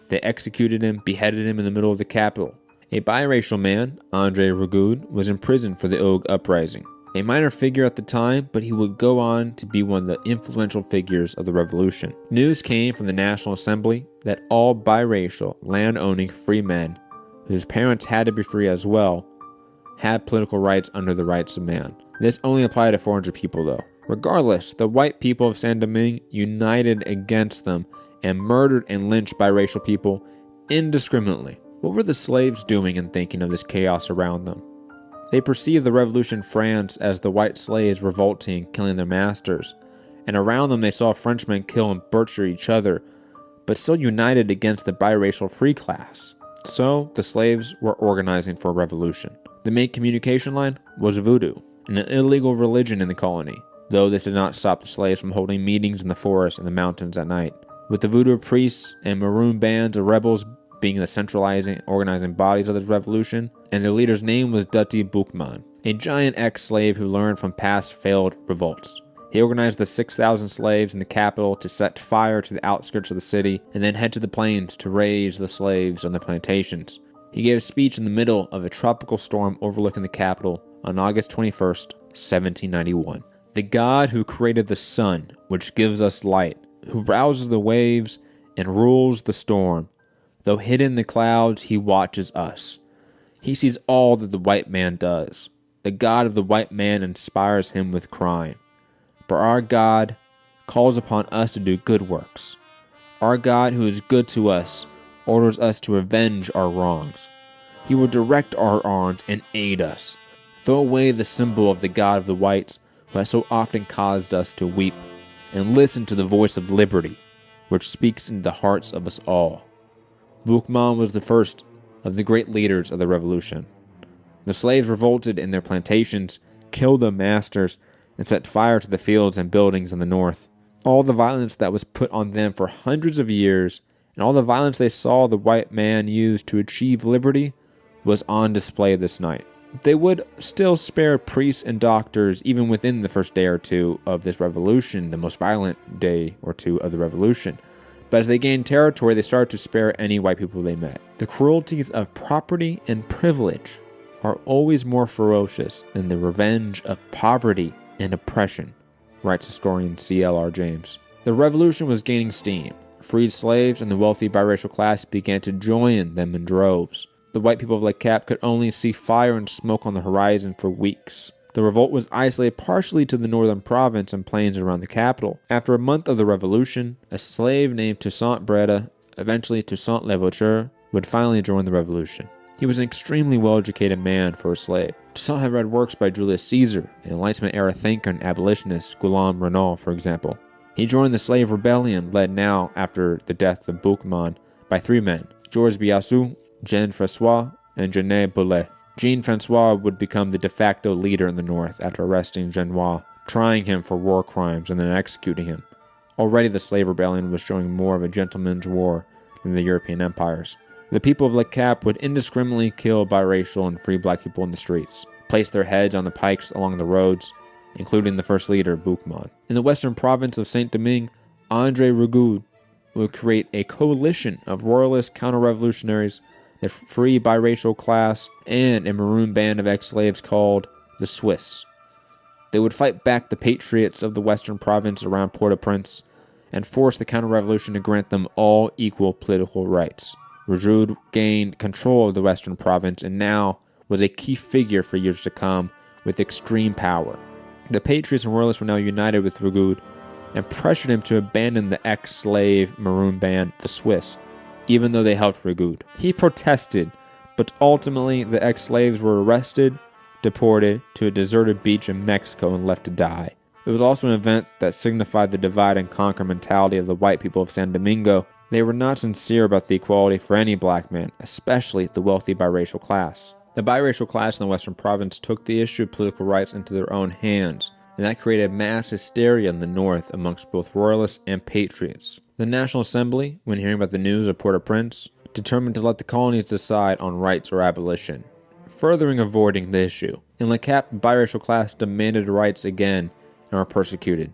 They executed him, beheaded him in the middle of the capital. A biracial man, André Rigaud, was imprisoned for the Ogue uprising. A minor figure at the time, but he would go on to be one of the influential figures of the revolution. News came from the National Assembly that all biracial, land-owning free men, whose parents had to be free as well, had political rights under the rights of man. This only applied to 400 people though. Regardless, the white people of Saint-Domingue united against them and murdered and lynched biracial people indiscriminately. What were the slaves doing and thinking of this chaos around them? They perceived the revolution in France as the white slaves revolting, killing their masters, and around them they saw Frenchmen kill and butcher each other, but still united against the biracial free class. So the slaves were organizing for a revolution. The main communication line was voodoo, an illegal religion in the colony, though this did not stop the slaves from holding meetings in the forest and the mountains at night. With the voodoo priests and maroon bands of rebels being the centralizing, organizing bodies of this revolution, and their leader's name was Dutty Boukman, a giant ex-slave who learned from past failed revolts. He organized the 6,000 slaves in the capital to set fire to the outskirts of the city and then head to the plains to raise the slaves on the plantations. He gave a speech in the middle of a tropical storm overlooking the capital on August 21st, 1791. The God who created the sun, which gives us light, who rouses the waves and rules the storm, though hidden in the clouds, he watches us. He sees all that the white man does. The God of the white man inspires him with crime. But our God calls upon us to do good works. Our God, who is good to us, orders us to avenge our wrongs. He will direct our arms and aid us. Throw away the symbol of the God of the whites, who has so often caused us to weep, and listen to the voice of liberty, which speaks into the hearts of us all. Boukman was the first of the great leaders of the revolution. The slaves revolted in their plantations, killed their masters, and set fire to the fields and buildings in the north. All the violence that was put on them for hundreds of years, and all the violence they saw the white man use to achieve liberty, was on display this night. They would still spare priests and doctors even within the first day or two of this revolution, the most violent day or two of the revolution. But as they gained territory, they started to spare any white people they met. The cruelties of property and privilege are always more ferocious than the revenge of poverty and oppression, writes historian C.L.R. James. The revolution was gaining steam. Freed slaves and the wealthy biracial class began to join them in droves. The white people of Le Cap could only see fire and smoke on the horizon for weeks. The revolt was isolated partially to the northern province and plains around the capital. After a month of the revolution, a slave named Toussaint Breda, eventually Toussaint Louverture, would finally join the revolution. He was an extremely well-educated man for a slave. Toussaint had read works by Julius Caesar, an Enlightenment-era thinker and abolitionist, Guillaume Renaud, for example. He joined the slave rebellion led now, after the death of Boukman, by three men, Georges Biassou, Jean-François, and Genet Boulet. Jean-François would become the de facto leader in the north after arresting Genois, trying him for war crimes and then executing him. Already the slave rebellion was showing more of a gentleman's war than the European empires. The people of Le Cap would indiscriminately kill biracial and free black people in the streets, place their heads on the pikes along the roads, including the first leader, Boukman. In the western province of Saint-Domingue, André Rigaud would create a coalition of royalist counter-revolutionaries, the free biracial class, and a maroon band of ex-slaves called the Swiss. They would fight back the patriots of the western province around Port-au-Prince and force the counter-revolution to grant them all equal political rights. Rigaud gained control of the western province and now was a key figure for years to come with extreme power. The patriots and royalists were now united with Rigaud and pressured him to abandon the ex-slave maroon band, the Swiss, even though they helped Rigaud. He protested, but ultimately the ex-slaves were arrested, deported to a deserted beach in Mexico and left to die. It was also an event that signified the divide and conquer mentality of the white people of San Domingo. They were not sincere about the equality for any black man, especially the wealthy biracial class. The biracial class in the western province took the issue of political rights into their own hands, and that created mass hysteria in the north amongst both royalists and patriots. The National Assembly, when hearing about the news of Port-au-Prince, determined to let the colonies decide on rights or abolition, furthering avoiding the issue. In Le Cap, the biracial class demanded rights again and were persecuted.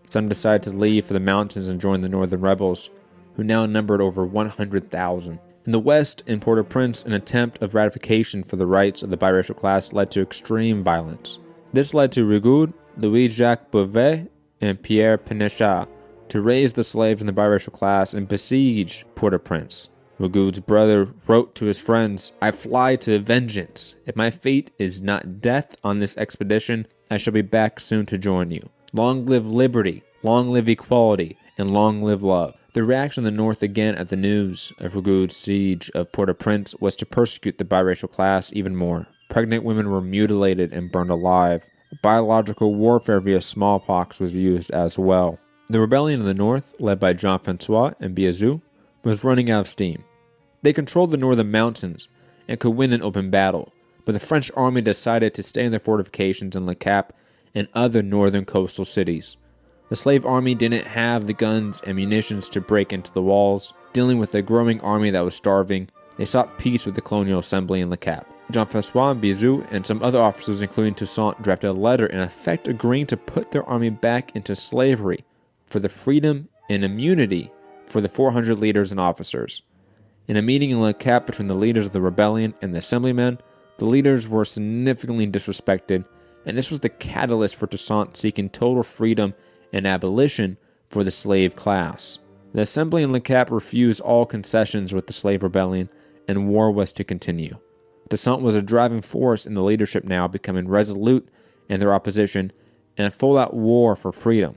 Some decided to leave for the mountains and join the northern rebels, who now numbered over 100,000. In the west, in Port-au-Prince, an attempt of ratification for the rights of the biracial class led to extreme violence. This led to Rigaud, Louis-Jacques Bouvet, and Pierre Pénichard to raise the slaves in the biracial class and besiege Port-au-Prince. Rigaud's brother wrote to his friends, "I fly to vengeance. If my fate is not death on this expedition, I shall be back soon to join you. Long live liberty, long live equality, and long live love." The reaction in the north again at the news of Rigaud's siege of Port-au-Prince was to persecute the biracial class even more. Pregnant women were mutilated and burned alive. Biological warfare via smallpox was used as well. The rebellion in the north, led by Jean-François and Biassou, was running out of steam. They controlled the northern mountains and could win an open battle, but the French army decided to stay in their fortifications in Le Cap and other northern coastal cities. The slave army didn't have the guns and munitions to break into the walls. Dealing with a growing army that was starving, they sought peace with the colonial assembly in Le Cap. Jean-François and Biassou and some other officers, including Toussaint, drafted a letter in effect agreeing to put their army back into slavery for the freedom and immunity for the 400 leaders and officers. In a meeting in Le Cap between the leaders of the rebellion and the assemblymen, the leaders were significantly disrespected, and this was the catalyst for Toussaint seeking total freedom and abolition for the slave class. The assembly in Le Cap refused all concessions with the slave rebellion, and war was to continue. Toussaint was a driving force in the leadership now, becoming resolute in their opposition and a full-out war for freedom.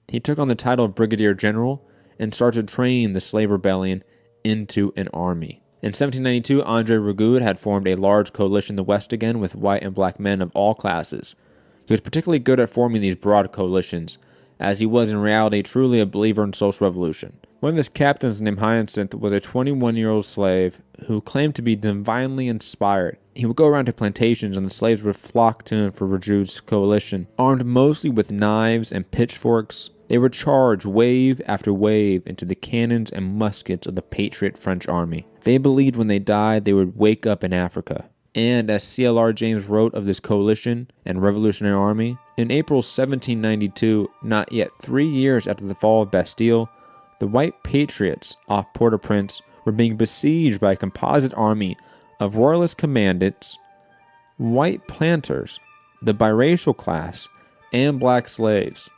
He took on the title of Brigadier General and started to train the slave rebellion into an army. In 1792, André Rigaud had formed a large coalition in the West again with white and black men of all classes. He was particularly good at forming these broad coalitions, as he was in reality truly a believer in social revolution. One of his captains named Hyacinth was a 21-year-old slave who claimed to be divinely inspired. He would go around to plantations and the slaves would flock to him for Rigaud's coalition. Armed mostly with knives and pitchforks, they would charge wave after wave into the cannons and muskets of the patriot French army. They believed when they died they would wake up in Africa. And as CLR James wrote of this coalition and revolutionary army, in April 1792, not yet 3 years after the fall of Bastille, the white patriots off Port-au-Prince were being besieged by a composite army of royalist commandants, white planters, the biracial class, and black slaves.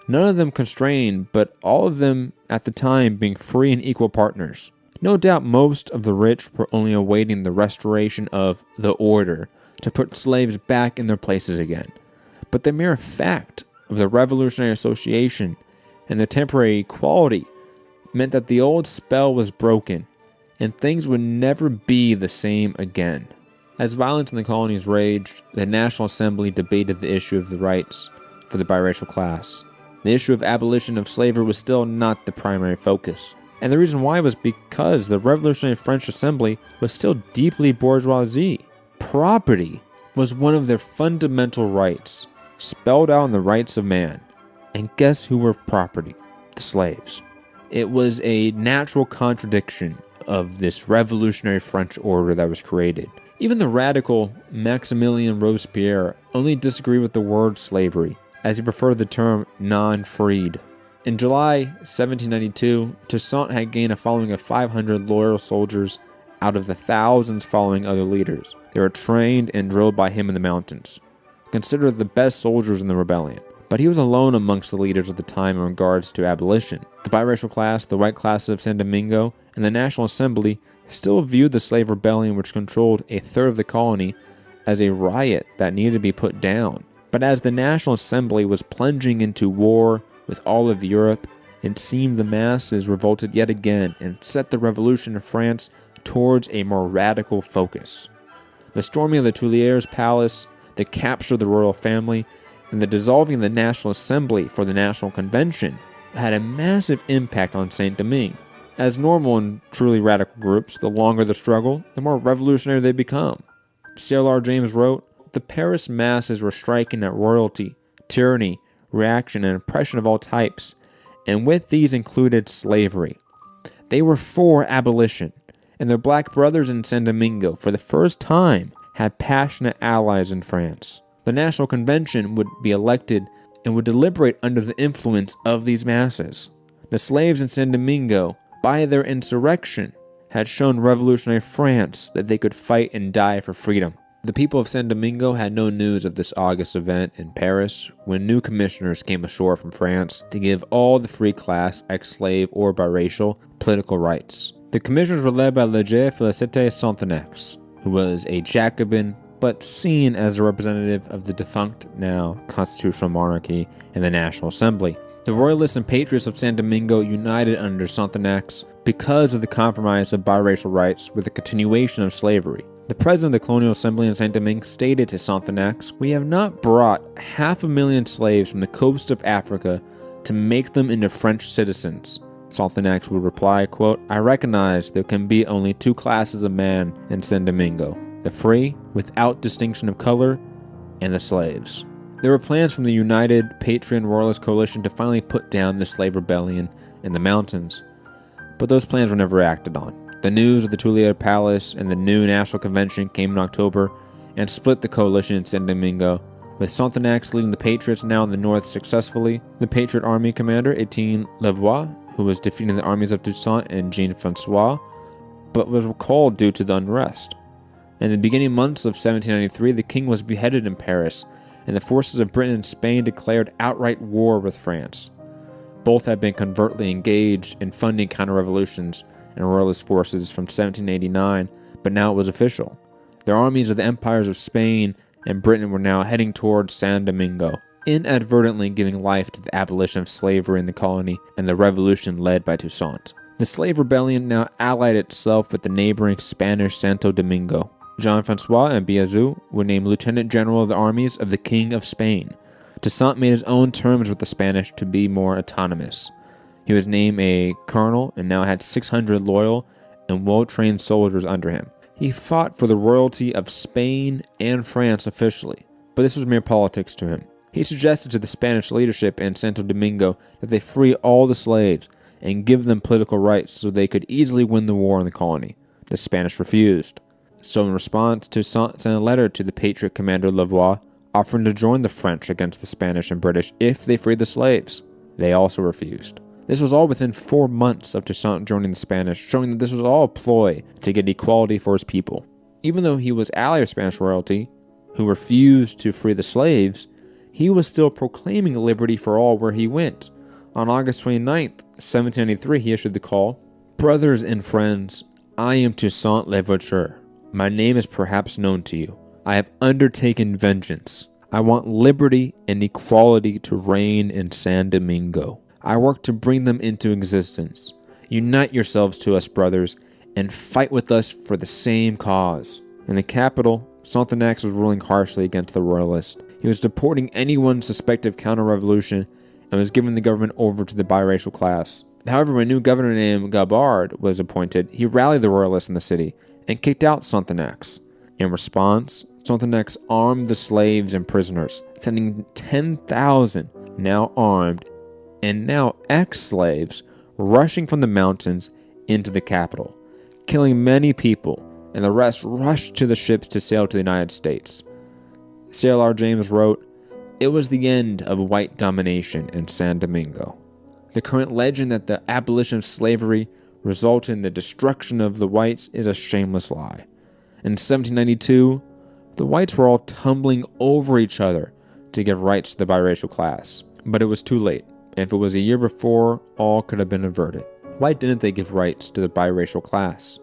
None of them constrained, but all of them at the time being free and equal partners. No doubt most of the rich were only awaiting the restoration of the order to put slaves back in their places again. But the mere fact of the Revolutionary Association and the temporary equality meant that the old spell was broken and things would never be the same again. As violence in the colonies raged, the National Assembly debated the issue of the rights for the biracial class. The issue of abolition of slavery was still not the primary focus. And the reason why was because the Revolutionary French Assembly was still deeply bourgeoisie. Property was one of their fundamental rights, spelled out in the Rights of Man. And guess who were property? The slaves. It was a natural contradiction of this revolutionary French order that was created. Even the radical Maximilien Robespierre only disagreed with the word slavery, as he preferred the term non-freed. In July 1792, Toussaint had gained a following of 500 loyal soldiers out of the thousands following other leaders. They were trained and drilled by him in the mountains, considered the best soldiers in the rebellion. But he was alone amongst the leaders of the time in regards to abolition. The biracial class, the white classes of San Domingo, and the National Assembly still viewed the slave rebellion, which controlled a third of the colony, as a riot that needed to be put down. But as the National Assembly was plunging into war with all of Europe, it seemed the masses revolted yet again and set the revolution in France towards a more radical focus. The storming of the Tuileries Palace, the capture of the royal family, and the dissolving of the National Assembly for the National Convention had a massive impact on Saint-Domingue. As normal in truly radical groups, the longer the struggle, the more revolutionary they become. CLR James wrote, "The Paris masses were striking at royalty, tyranny, reaction, and oppression of all types, and with these included slavery. They were for abolition, and their black brothers in San Domingo, for the first time, had passionate allies in France. The National Convention would be elected and would deliberate under the influence of these masses. The slaves in San Domingo, by their insurrection, had shown revolutionary France that they could fight and die for freedom." The people of San Domingo had no news of this August event in Paris when new commissioners came ashore from France to give all the free class, ex-slave or biracial, political rights. The commissioners were led by Leger Félicité Sonthonax, who was a Jacobin but seen as a representative of the defunct, now constitutional monarchy and the National Assembly. The royalists and patriots of San Domingo united under Sonthonax because of the compromise of biracial rights with the continuation of slavery. The president of the Colonial Assembly in Saint-Domingue stated to Sonthonax, "We have not brought 500,000 slaves from the coast of Africa to make them into French citizens." Sonthonax would reply, quote, "I recognize there can be only two classes of man in San Domingo, the free, without distinction of color, and the slaves." There were plans from the United Patriot Royalist Coalition to finally put down the slave rebellion in the mountains, but those plans were never acted on. The news of the Tuileries Palace and the new National Convention came in October and split the coalition in San Domingo, with Sonthonax leading the Patriots now in the north successfully. The Patriot Army commander, Etienne Levoix, who was defeating the armies of Toussaint and Jean-Francois, but was recalled due to the unrest. In the beginning months of 1793, the king was beheaded in Paris, and the forces of Britain and Spain declared outright war with France. Both had been covertly engaged in funding counter-revolutions and royalist forces from 1789, but now it was official. The armies of the empires of Spain and Britain were now heading towards San Domingo, inadvertently giving life to the abolition of slavery in the colony and the revolution led by Toussaint. The slave rebellion now allied itself with the neighboring Spanish Santo Domingo. Jean-Francois and Biazu were named lieutenant general of the armies of the King of Spain. Toussaint made his own terms with the Spanish to be more autonomous. He was named a colonel and now had 600 loyal and well-trained soldiers under him. He fought for the royalty of Spain and France officially, but this was mere politics to him. He suggested to the Spanish leadership in Santo Domingo that they free all the slaves and give them political rights so they could easily win the war in the colony. The Spanish refused. So in response, Toussaint sent a letter to the patriot commander Louvois, offering to join the French against the Spanish and British if they freed the slaves. They also refused. This was all within 4 months of Toussaint joining the Spanish, showing that this was all a ploy to get equality for his people. Even though he was ally of Spanish royalty, who refused to free the slaves, he was still proclaiming liberty for all where he went. On August 29th, 1793, he issued the call, "Brothers and friends, I am Toussaint Louverture. My name is perhaps known to you. I have undertaken vengeance. I want liberty and equality to reign in San Domingo. I work to bring them into existence. Unite yourselves to us, brothers, and fight with us for the same cause." In the capital, Sonthonax was ruling harshly against the royalists. He was deporting anyone suspected of counter-revolution and was giving the government over to the biracial class. However, when a new governor named Gabbard was appointed, he rallied the royalists in the city and kicked out Sonthonax. In response, Sonthonax armed the slaves and prisoners, sending 10,000 now armed and now ex-slaves rushing from the mountains into the capital, killing many people, and the rest rushed to the ships to sail to the United States. Sailor James wrote, "It was the end of white domination in San Domingo." The current legend that the abolition of slavery resulted in the destruction of the whites is a shameless lie. In 1792, the whites were all tumbling over each other to give rights to the biracial class. But it was too late. If it was a year before, all could have been averted. Why didn't they give rights to the biracial class?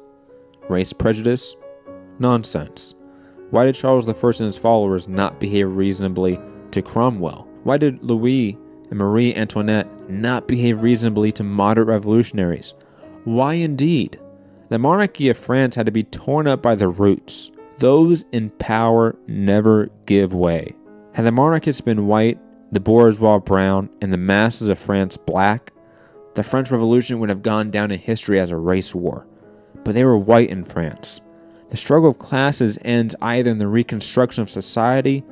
Race prejudice? Nonsense. Why did Charles I and his followers not behave reasonably to Cromwell? Why did Louis and Marie Antoinette not behave reasonably to moderate revolutionaries? Why indeed? The monarchy of France had to be torn up by the roots. Those in power never give way. Had the monarchists been white, the bourgeois brown, and the masses of France black, the French Revolution would have gone down in history as a race war. But they were white in France. The struggle of classes ends either in the reconstruction of society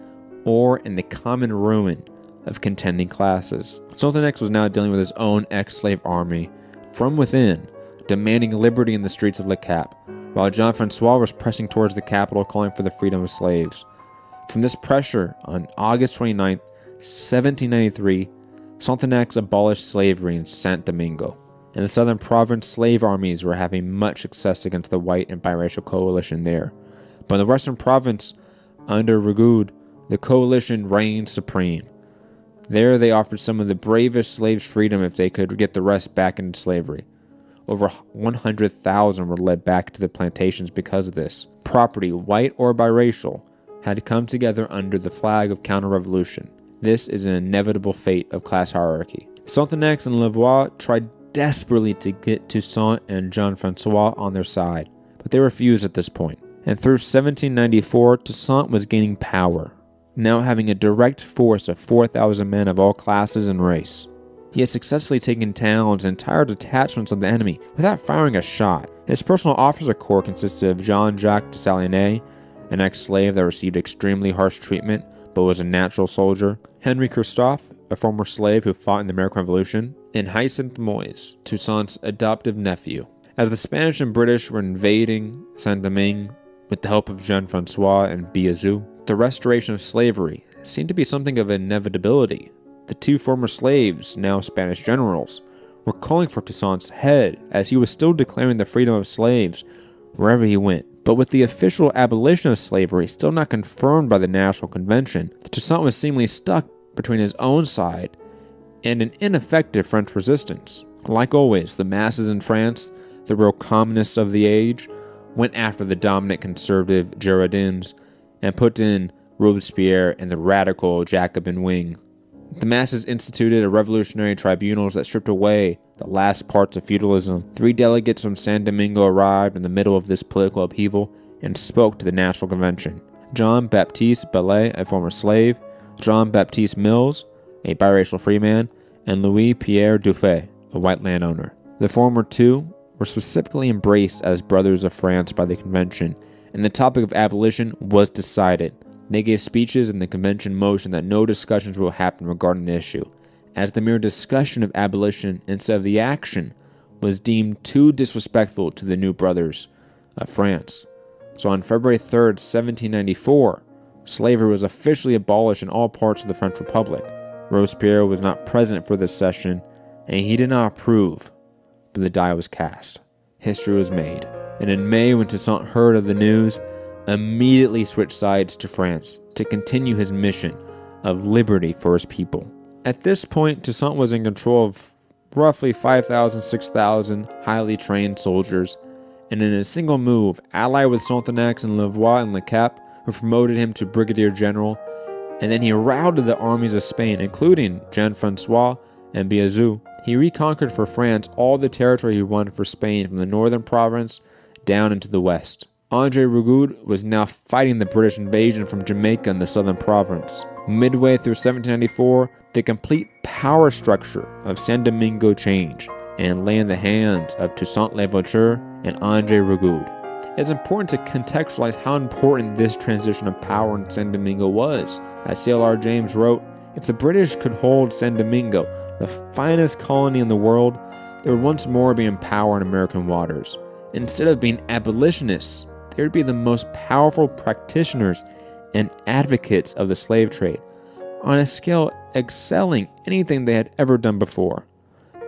or in the common ruin of contending classes. Sonthonax was now dealing with his own ex-slave army from within, demanding liberty in the streets of Le Cap, while Jean-Francois was pressing towards the capital calling for the freedom of slaves. From this pressure, on August 29, 1793, Sonthonax abolished slavery in Saint Domingo. In the southern province, slave armies were having much success against the white and biracial coalition there. But in the western province, under Rigaud, the coalition reigned supreme. There they offered some of the bravest slaves freedom if they could get the rest back into slavery. Over 100,000 were led back to the plantations because of this. Property, white or biracial, had to come together under the flag of counter-revolution. This is an inevitable fate of class hierarchy. Sonthonax and Louvois tried desperately to get Toussaint and Jean-Francois on their side, but they refused at this point. And through 1794, Toussaint was gaining power, now having a direct force of 4,000 men of all classes and race. He had successfully taken towns and entire detachments of the enemy without firing a shot. His personal officer corps consisted of Jean-Jacques de Saligny, an ex-slave that received extremely harsh treatment but was a natural soldier, Henry Christophe, a former slave who fought in the American Revolution, and Hyacinthe Moise, Toussaint's adoptive nephew. As the Spanish and British were invading Saint-Domingue with the help of Jean-Francois and Biazoux, the restoration of slavery seemed to be something of an inevitability. The two former slaves, now Spanish generals, were calling for Toussaint's head as he was still declaring the freedom of slaves wherever he went. But with the official abolition of slavery still not confirmed by the National Convention, Toussaint was seemingly stuck between his own side and an ineffective French resistance. Like always, the masses in France, the real communists of the age, went after the dominant conservative Girondins and put in Robespierre and the radical Jacobin wing. The masses instituted a revolutionary tribunals that stripped away the last parts of feudalism. 3 delegates from San Domingo arrived in the middle of this political upheaval and spoke to the National Convention. Jean-Baptiste Bellet, a former slave, Jean-Baptiste Mills, a biracial freeman, and Louis-Pierre Dufay, a white landowner. The former two were specifically embraced as brothers of France by the convention, and the topic of abolition was decided. They gave speeches and the convention motioned that no discussions will happen regarding the issue, as the mere discussion of abolition instead of the action was deemed too disrespectful to the new brothers of France. So on February 3rd, 1794, slavery was officially abolished in all parts of the French Republic. Robespierre was not present for this session, and he did not approve, but the die was cast. History was made. And in May, when Toussaint heard of the news, immediately switched sides to France to continue his mission of liberty for his people. At this point, Toussaint was in control of roughly 5,000, 6,000 highly trained soldiers, and in a single move, allied with Sonthonax and Louvois and Le Cap, who promoted him to brigadier general, and then he routed the armies of Spain, including Jean-Francois and Biazoux. He reconquered for France all the territory he won for Spain from the northern province down into the west. André Rigaud was now fighting the British invasion from Jamaica in the southern province. Midway through 1794, the complete power structure of Saint Domingo changed and lay in the hands of Toussaint Louverture and André Rigaud. It's important to contextualize how important this transition of power in Saint Domingo was. As C.L.R. James wrote, if the British could hold Saint Domingo, the finest colony in the world, they would once more be in power in American waters. Instead of being abolitionists, they would be the most powerful practitioners and advocates of the slave trade, on a scale excelling anything they had ever done before.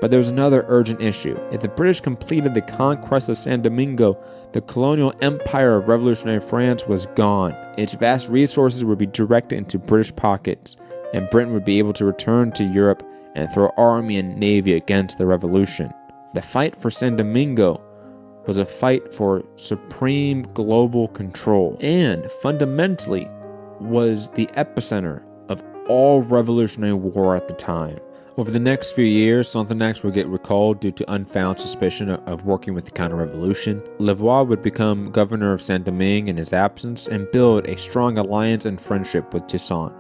But there was another urgent issue. If the British completed the conquest of Saint Domingo, the colonial empire of revolutionary France was gone. Its vast resources would be directed into British pockets, and Britain would be able to return to Europe and throw army and navy against the revolution. The fight for Saint Domingo was a fight for supreme global control, and fundamentally was the epicenter of all revolutionary war at the time. Over the next few years, Sonthonax would get recalled due to unfounded suspicion of working with the counter-revolution. Louvois would become governor of Saint-Domingue in his absence and build a strong alliance and friendship with Toussaint,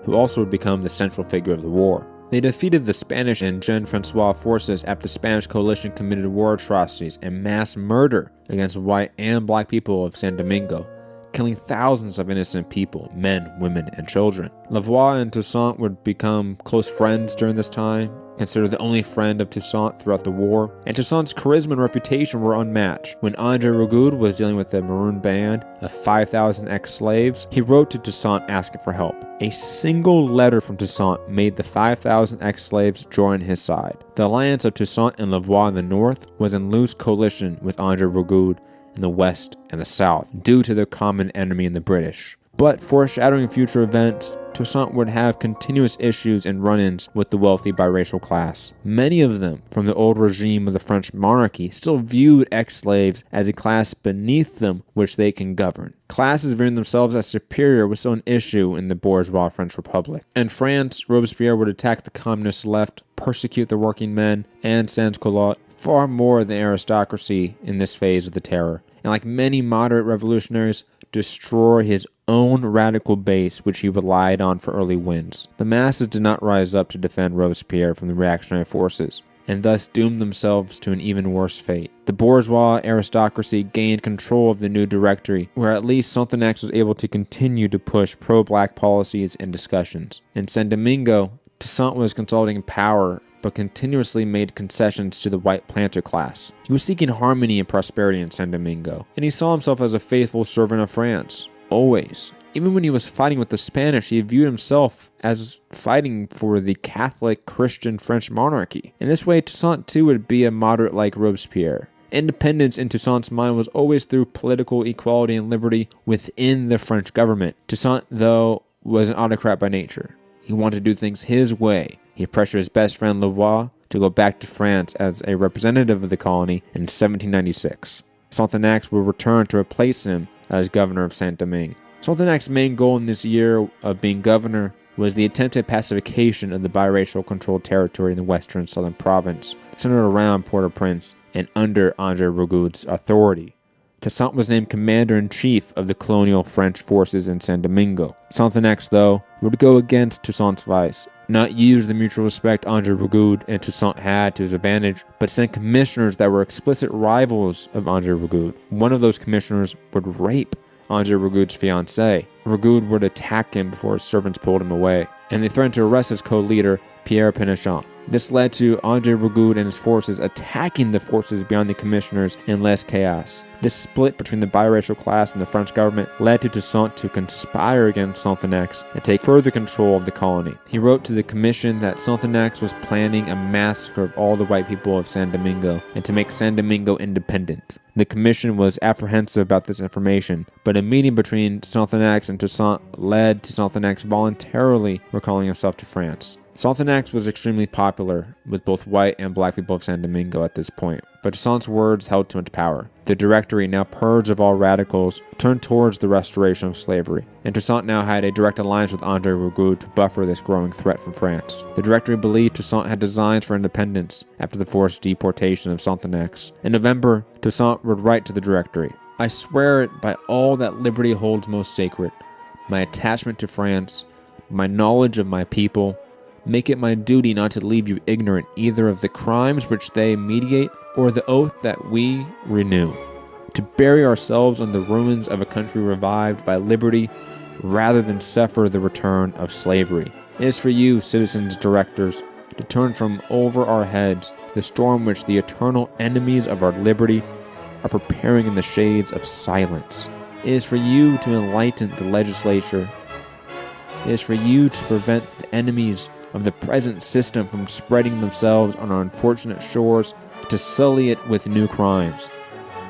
who also would become the central figure of the war. They defeated the Spanish and Jean-Francois forces after the Spanish coalition committed war atrocities and mass murder against white and black people of Saint Domingo, killing thousands of innocent people, men, women, and children. Louvois and Toussaint would become close friends during this time, considered the only friend of Toussaint throughout the war, and Toussaint's charisma and reputation were unmatched. When André Rigaud was dealing with a maroon band of 5,000 ex-slaves, he wrote to Toussaint asking for help. A single letter from Toussaint made the 5,000 ex-slaves join his side. The alliance of Toussaint and Louvois in the north was in loose coalition with André Rigaud in the west and the south, due to their common enemy in the British. But foreshadowing future events, Toussaint would have continuous issues and run-ins with the wealthy biracial class. Many of them, from the old regime of the French monarchy, still viewed ex-slaves as a class beneath them which they can govern. Classes viewing themselves as superior was still an issue in the bourgeois French Republic. In France, Robespierre would attack the communist left, persecute the working men, and sans-culottes far more than aristocracy in this phase of the terror, and like many moderate revolutionaries, destroy his own radical base which he relied on for early wins. The masses did not rise up to defend Robespierre from the reactionary forces, and thus doomed themselves to an even worse fate. The bourgeois aristocracy gained control of the new directory, where at least Sonthonax was able to continue to push pro-black policies and discussions. In Saint Domingo, Toussaint was consolidating power, but continuously made concessions to the white planter class. He was seeking harmony and prosperity in Saint Domingo, and he saw himself as a faithful servant of France, always. Even when he was fighting with the Spanish, he viewed himself as fighting for the Catholic Christian French monarchy. In this way, Toussaint too would be a moderate like Robespierre. Independence in Toussaint's mind was always through political equality and liberty within the French government. Toussaint, though, was an autocrat by nature. He wanted to do things his way. He pressured his best friend Louvois to go back to France as a representative of the colony in 1796. Sonthonax would return to replace him as governor of Saint-Domingue. Sonthonax's main goal in this year of being governor was the attempted pacification of the biracial controlled territory in the western and southern province, centered around Port-au-Prince and under André Rigaud's authority. Toussaint was named commander-in-chief of the colonial French forces in Saint Domingo. Sonthonax, though, would go against Toussaint's advice, not use the mutual respect André Rigaud and Toussaint had to his advantage, but sent commissioners that were explicit rivals of André Rigaud. One of those commissioners would rape André Rigaud's fiancée. Rigaud would attack him before his servants pulled him away, and they threatened to arrest his co-leader, Pierre Pénichon. This led to André Rigaud and his forces attacking the forces beyond the commissioners in Les Cayas. This split between the biracial class and the French government led to Toussaint to conspire against Sonthonax and take further control of the colony. He wrote to the commission that Sonthonax was planning a massacre of all the white people of San Domingo and to make San Domingo independent. The commission was apprehensive about this information, but a meeting between Sonthonax and Toussaint led to Sonthonax voluntarily recalling himself to France. Sonthonax was extremely popular with both white and black people of San Domingo at this point, but Toussaint's words held too much power. The Directory, now purged of all radicals, turned towards the restoration of slavery, and Toussaint now had a direct alliance with André Rigaud to buffer this growing threat from France. The Directory believed Toussaint had designs for independence after the forced deportation of Sonthonax. In November, Toussaint would write to the Directory, "I swear it by all that liberty holds most sacred, my attachment to France, my knowledge of my people, make it my duty not to leave you ignorant either of the crimes which they meditate or the oath that we renew, to bury ourselves in the ruins of a country revived by liberty rather than suffer the return of slavery. It is for you, citizens directors, to turn from over our heads the storm which the eternal enemies of our liberty are preparing in the shades of silence. It is for you to enlighten the legislature. It is for you to prevent the enemies of the present system from spreading themselves on our unfortunate shores to sully it with new crimes.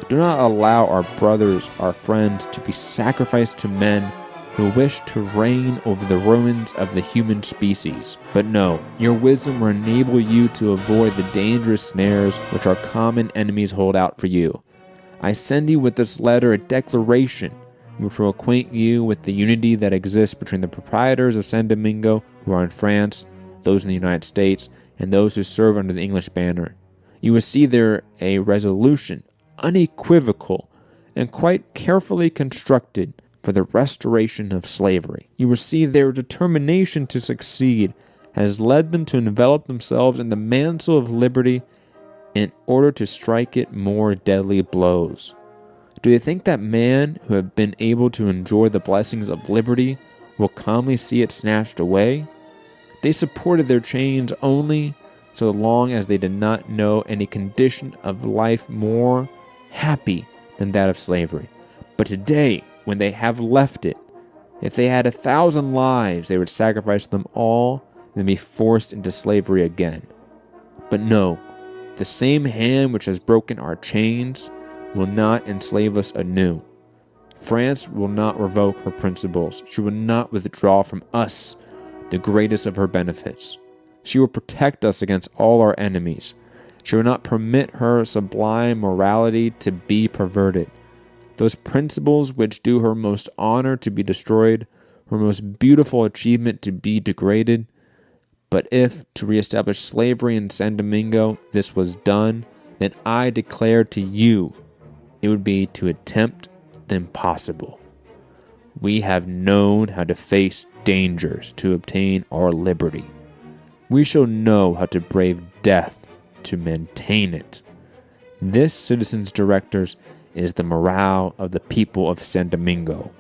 Do not allow our brothers, our friends, to be sacrificed to men who wish to reign over the ruins of the human species. But no, your wisdom will enable you to avoid the dangerous snares which our common enemies hold out for you. I send you with this letter a declaration which will acquaint you with the unity that exists between the proprietors of San Domingo who are in France, those in the United States, and those who serve under the English banner. You will see there a resolution, unequivocal, and quite carefully constructed for the restoration of slavery. You will see their determination to succeed has led them to envelop themselves in the mantle of liberty in order to strike it more deadly blows. Do you think that men who have been able to enjoy the blessings of liberty will calmly see it snatched away? They supported their chains only so long as they did not know any condition of life more happy than that of slavery. But today, when they have left it, if they had 1,000 lives, they would sacrifice them all and then be forced into slavery again. But no, the same hand which has broken our chains will not enslave us anew. France will not revoke her principles. She will not withdraw from us the greatest of her benefits. She will protect us against all our enemies. She will not permit her sublime morality to be perverted. Those principles which do her most honor to be destroyed, her most beautiful achievement to be degraded. But if, to reestablish slavery in San Domingo, this was done, then I declare to you, it would be to attempt the impossible. We have known how to face dangers to obtain our liberty. We shall know how to brave death to maintain it. This, citizens directors, is the morale of the people of San Domingo.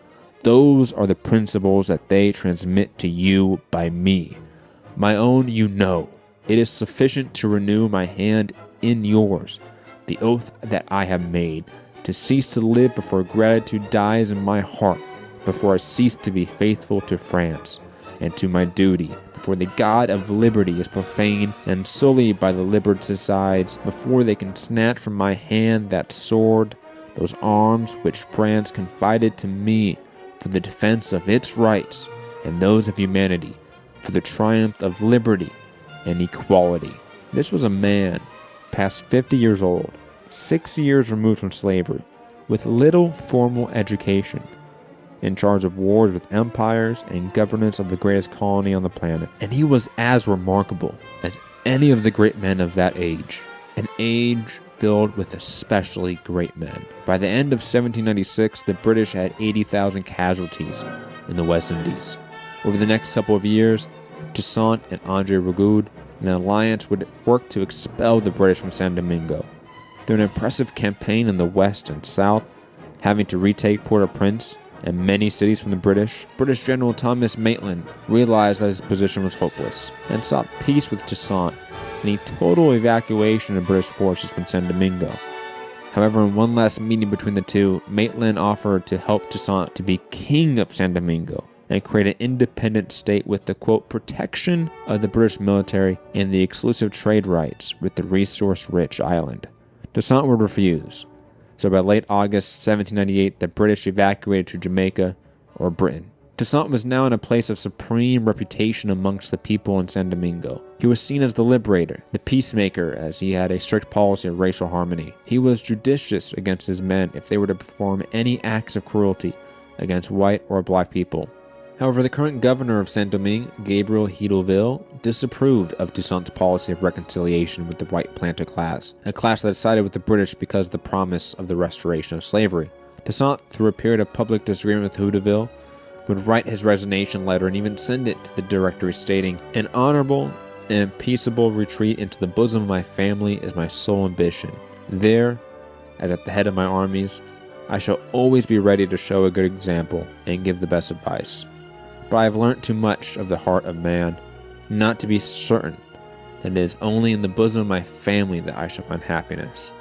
Those are the principles that they transmit to you by me. My own you know. It is sufficient to renew my hand in yours, the oath that I have made, to cease to live before gratitude dies in my heart, before I cease to be faithful to France and to my duty, before the God of liberty is profaned and sullied by the liberticides, before they can snatch from my hand that sword, those arms which France confided to me for the defense of its rights and those of humanity, for the triumph of liberty and equality. This was a man past 50 years old, 6 years removed from slavery, with little formal education, in charge of wars with empires and governance of the greatest colony on the planet. And he was as remarkable as any of the great men of that age, an age filled with especially great men. By the end of 1796, the British had 80,000 casualties in the West Indies. Over the next couple of years, Toussaint and André Rigaud, an alliance, would work to expel the British from San Domingo. Through an impressive campaign in the west and south, having to retake Port-au-Prince, and many cities from the British, British General Thomas Maitland realized that his position was hopeless and sought peace with Toussaint and a total evacuation of British forces from San Domingo. However, in one last meeting between the two, Maitland offered to help Toussaint to be king of San Domingo and create an independent state with the, quote, protection of the British military and the exclusive trade rights with the resource-rich island. Toussaint would refuse. So by late August 1798, the British evacuated to Jamaica, or Britain. Toussaint was now in a place of supreme reputation amongst the people in San Domingo. He was seen as the liberator, the peacemaker, as he had a strict policy of racial harmony. He was judicious against his men if they were to perform any acts of cruelty against white or black people. However, the current governor of Saint-Domingue, Gabriel Hidalgo, disapproved of Toussaint's policy of reconciliation with the white planter class, a class that sided with the British because of the promise of the restoration of slavery. Toussaint, through a period of public disagreement with Hidalgo, would write his resignation letter and even send it to the Directory stating, "An honorable and peaceable retreat into the bosom of my family is my sole ambition. There, as at the head of my armies, I shall always be ready to show a good example and give the best advice. But I have learnt too much of the heart of man, not to be certain that it is only in the bosom of my family that I shall find happiness."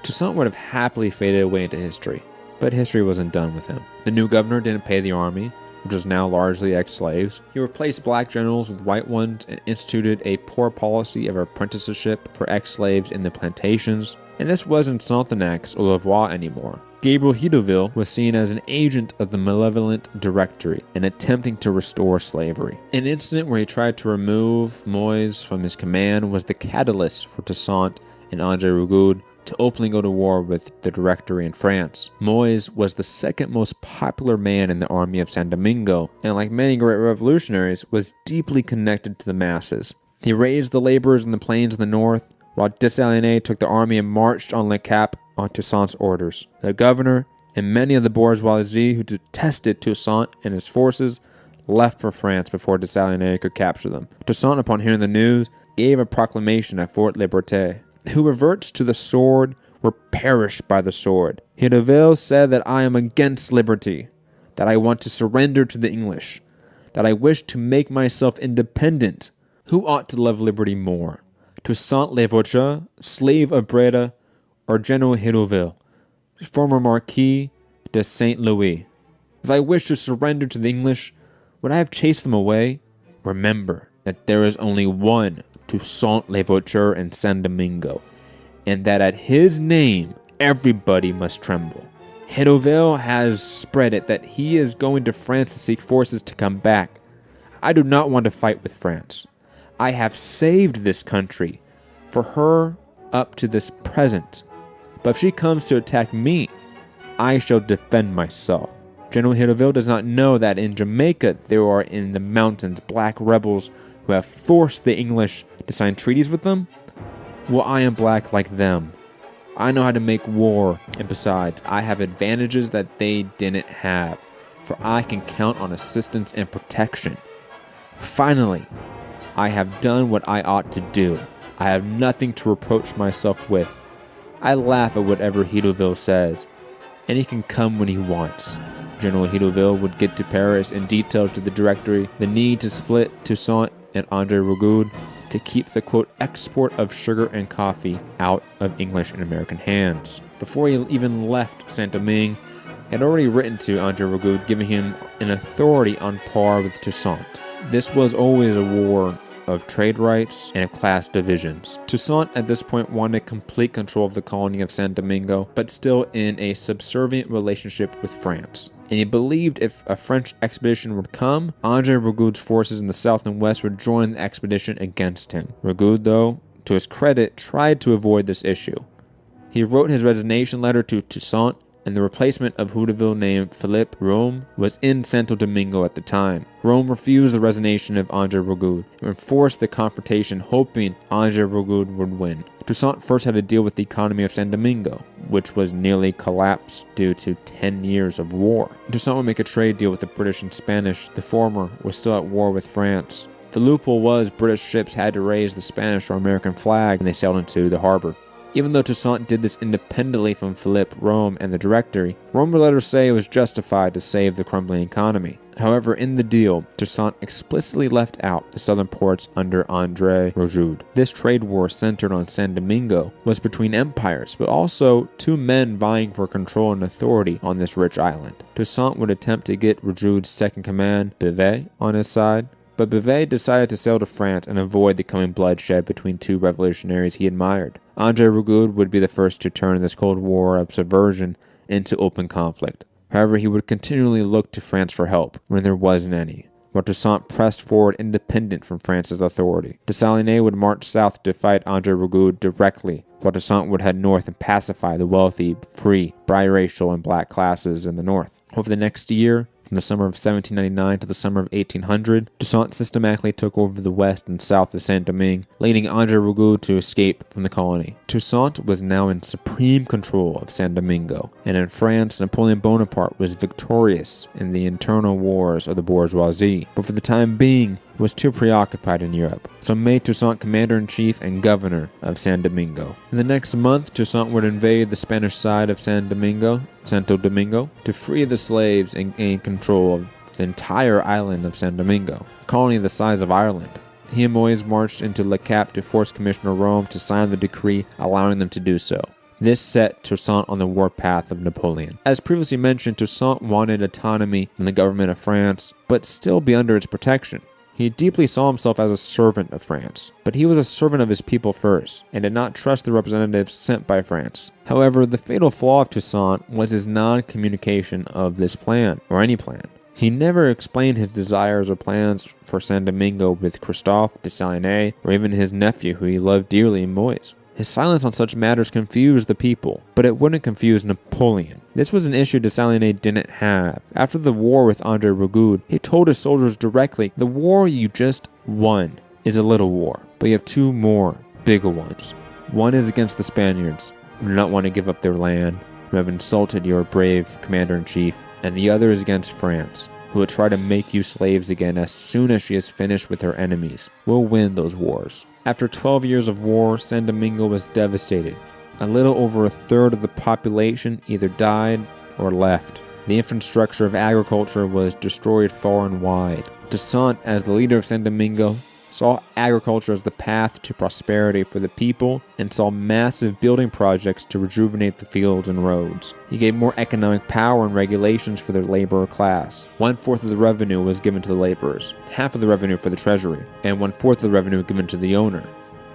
Toussaint would have happily faded away into history, but history wasn't done with him. The new governor didn't pay the army, which was now largely ex-slaves. He replaced black generals with white ones and instituted a poor policy of apprenticeship for ex-slaves in the plantations. And this wasn't Sonthenac's au revoir anymore. Gabriel Hidalgo was seen as an agent of the malevolent Directory and attempting to restore slavery. An incident where he tried to remove Moise from his command was the catalyst for Toussaint and André Rigaud to openly go to war with the Directory in France. Moise was the second most popular man in the army of San Domingo, and like many great revolutionaries, was deeply connected to the masses. He raised the laborers in the plains of the north, while Dessalines took the army and marched on Le Cap on Toussaint's orders. The governor and many of the bourgeoisie who detested Toussaint and his forces left for France before Dessalines could capture them. Toussaint, upon hearing the news, gave a proclamation at Fort Liberté. "Who reverts to the sword will perish by the sword." Hidalgo said that I am against liberty, that I want to surrender to the English, that I wish to make myself independent. Who ought to love liberty more? Toussaint Louverture, slave of Breda, or General Hidalgo, former Marquis de Saint Louis? If I wish to surrender to the English, would I have chased them away? Remember that there is only one Toussaint Louverture in San Domingo, and that at his name everybody must tremble. Hidalgo has spread it that he is going to France to seek forces to come back. I do not want to fight with France. I have saved this country for her up to this present. But if she comes to attack me, I shall defend myself. General Hidalgo does not know that in Jamaica there are in the mountains black rebels who have forced the English to sign treaties with them. Well, I am black like them. I know how to make war, and besides, I have advantages that they didn't have, for I can count on assistance and protection. Finally, I have done what I ought to do. I have nothing to reproach myself with. I laugh at whatever Hidalgo says, and he can come when he wants. General Hidalgo would get to Paris and detail to the Directory the need to split Toussaint and André Rigaud to keep the, quote, export of sugar and coffee out of English and American hands. Before he even left Saint-Domingue, he had already written to André Rigaud, giving him an authority on par with Toussaint. This was always a war of trade rights and of class divisions. Toussaint at this point wanted complete control of the colony of San Domingo, but still in a subservient relationship with France. And he believed if a French expedition would come, André Rigaud's forces in the south and west would join the expedition against him. Rigaud, though, to his credit, tried to avoid this issue. He wrote his resignation letter to Toussaint, and the replacement of Hidalgo named Philippe Rome was in Santo Domingo at the time. Rome refused the resignation of André Rigaud and forced the confrontation, hoping André Rigaud would win. Toussaint first had to deal with the economy of San Domingo, which was nearly collapsed due to 10 years of war. Toussaint would make a trade deal with the British and Spanish. The former was still at war with France. The loophole was British ships had to raise the Spanish or American flag when they sailed into the harbor. Even though Toussaint did this independently from Philippe, Rome, and the Directory, Rome would later say it was justified to save the crumbling economy. However, in the deal, Toussaint explicitly left out the southern ports under André Rojoud. This trade war centered on San Domingo was between empires, but also two men vying for control and authority on this rich island. Toussaint would attempt to get Rojoud's second-command, Beauvais, on his side, but Beauvais decided to sail to France and avoid the coming bloodshed between two revolutionaries he admired. André Rojoud would be the first to turn this Cold War of subversion into open conflict. However, he would continually look to France for help when there wasn't any, while Toussaint pressed forward independent from France's authority. Dessalines would march south to fight André Rojoud directly, while Toussaint would head north and pacify the wealthy, free, biracial, and black classes in the north. Over the next year, from the summer of 1799 to the summer of 1800, Toussaint systematically took over the west and south of Saint-Domingue, leading André Rojoud to escape from the colony. Toussaint was now in supreme control of Saint-Domingo, and in France, Napoleon Bonaparte was victorious in the internal wars of the bourgeoisie, but for the time being, was too preoccupied in Europe, so made Toussaint commander-in-chief and governor of San Domingo. In the next month, Toussaint would invade the Spanish side of Santo Domingo, to free the slaves and gain control of the entire island of San Domingo, a colony the size of Ireland. He and Moïse marched into Le Cap to force Commissioner Rome to sign the decree allowing them to do so. This set Toussaint on the warpath of Napoleon. As previously mentioned, Toussaint wanted autonomy from the government of France, but still be under its protection. He deeply saw himself as a servant of France, but he was a servant of his people first, and did not trust the representatives sent by France. However, the fatal flaw of Toussaint was his non-communication of this plan, or any plan. He never explained his desires or plans for San Domingo with Christophe, Dessalines, or even his nephew who he loved dearly, Moïse. His silence on such matters confused the people, but it wouldn't confuse Napoleon. This was an issue Dessalines didn't have. After the war with André Rojoud, he told his soldiers directly, "The war you just won is a little war, but you have two more bigger ones. One is against the Spaniards, who do not want to give up their land, who have insulted your brave commander-in-chief, and the other is against France, who will try to make you slaves again as soon as she is finished with her enemies. We'll win those wars." After 12 years of war, San Domingo was devastated. A little over a third of the population either died or left. The infrastructure of agriculture was destroyed far and wide. Toussaint, as the leader of San Domingo, saw agriculture as the path to prosperity for the people and saw massive building projects to rejuvenate the fields and roads. He gave more economic power and regulations for the laborer class. 1/4 of the revenue was given to the laborers, half of the revenue for the treasury, and 1/4 of the revenue given to the owner.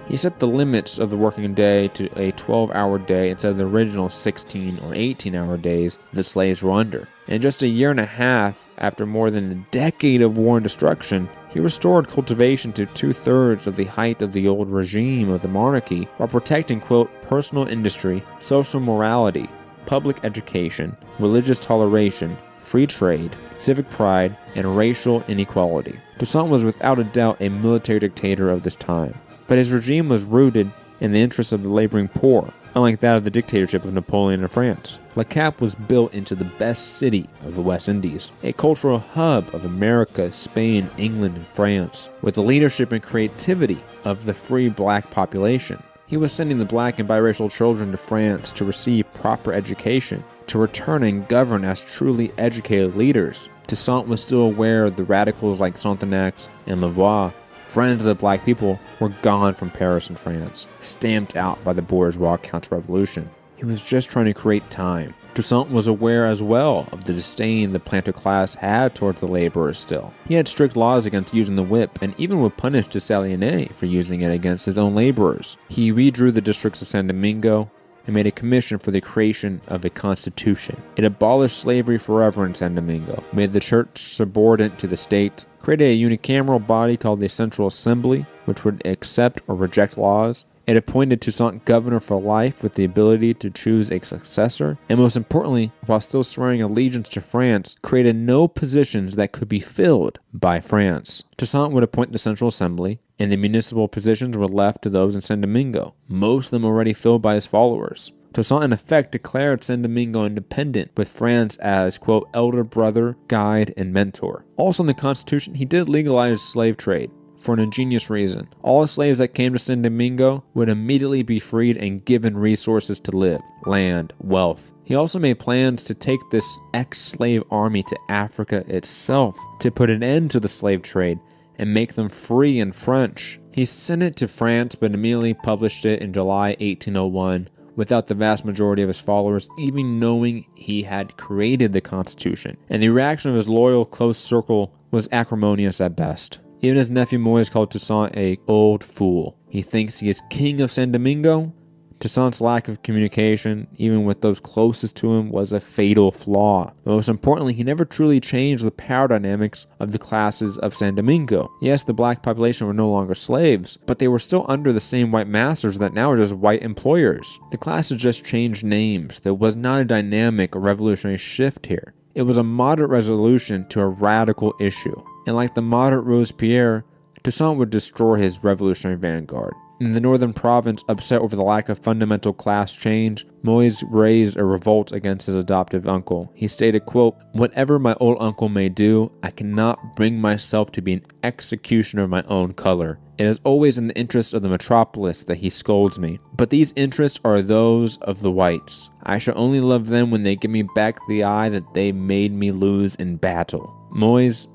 He set the limits of the working day to a 12-hour day instead of the original 16 or 18-hour days the slaves were under. In just a year and a half, after more than a decade of war and destruction, he restored cultivation to 2/3 of the height of the old regime of the monarchy while protecting, quote, personal industry, social morality, public education, religious toleration, free trade, civic pride, and racial inequality. Toussaint was without a doubt a military dictator of this time, but his regime was rooted in the interests of the laboring poor, unlike that of the dictatorship of Napoleon in France. Le Cap was built into the best city of the West Indies, a cultural hub of America, Spain, England, and France, with the leadership and creativity of the free black population. He was sending the black and biracial children to France to receive proper education, to return and govern as truly educated leaders. Toussaint was still aware of the radicals like Sonthonax and Lavoie. Friends of the black people were gone from Paris and France, stamped out by the bourgeois counter-revolution. He was just trying to create time. Toussaint was aware as well of the disdain the planter class had towards the laborers still. He had strict laws against using the whip and even would punish Dessalines for using it against his own laborers. He redrew the districts of San Domingo and made a commission for the creation of a constitution. It abolished slavery forever in San Domingo, made the church subordinate to the state, created a unicameral body called the Central Assembly, which would accept or reject laws. It appointed Toussaint governor for life with the ability to choose a successor, and most importantly, while still swearing allegiance to France, created no positions that could be filled by France. Toussaint would appoint the Central Assembly, and the municipal positions were left to those in San Domingo, most of them already filled by his followers. Toussaint in effect declared San Domingo independent, with France as, quote, elder brother, guide, and mentor. Also in the Constitution, he did legalize slave trade. for an ingenious reason. All slaves that came to San Domingo would immediately be freed and given resources to live, land, wealth. He also made plans to take this ex-slave army to Africa itself to put an end to the slave trade and make them free in French. He sent it to France but immediately published it in July 1801 without the vast majority of his followers even knowing he had created the Constitution. And the reaction of his loyal, close circle was acrimonious at best. Even his nephew Moise called Toussaint a old fool. He thinks he is king of San Domingo. Toussaint's lack of communication, even with those closest to him, was a fatal flaw. But most importantly, he never truly changed the power dynamics of the classes of San Domingo. Yes, the black population were no longer slaves, but they were still under the same white masters that now are just white employers. The classes just changed names. There was not a dynamic or revolutionary shift here. It was a moderate resolution to a radical issue. And like the moderate Robespierre, Toussaint would destroy his revolutionary vanguard. In the northern province, upset over the lack of fundamental class change, Moise raised a revolt against his adoptive uncle. He stated, quote, "Whatever my old uncle may do, I cannot bring myself to be an executioner of my own color. It is always in the interest of the metropolis that he scolds me. But these interests are those of the whites. I shall only love them when they give me back the eye that they made me lose in battle." Moise,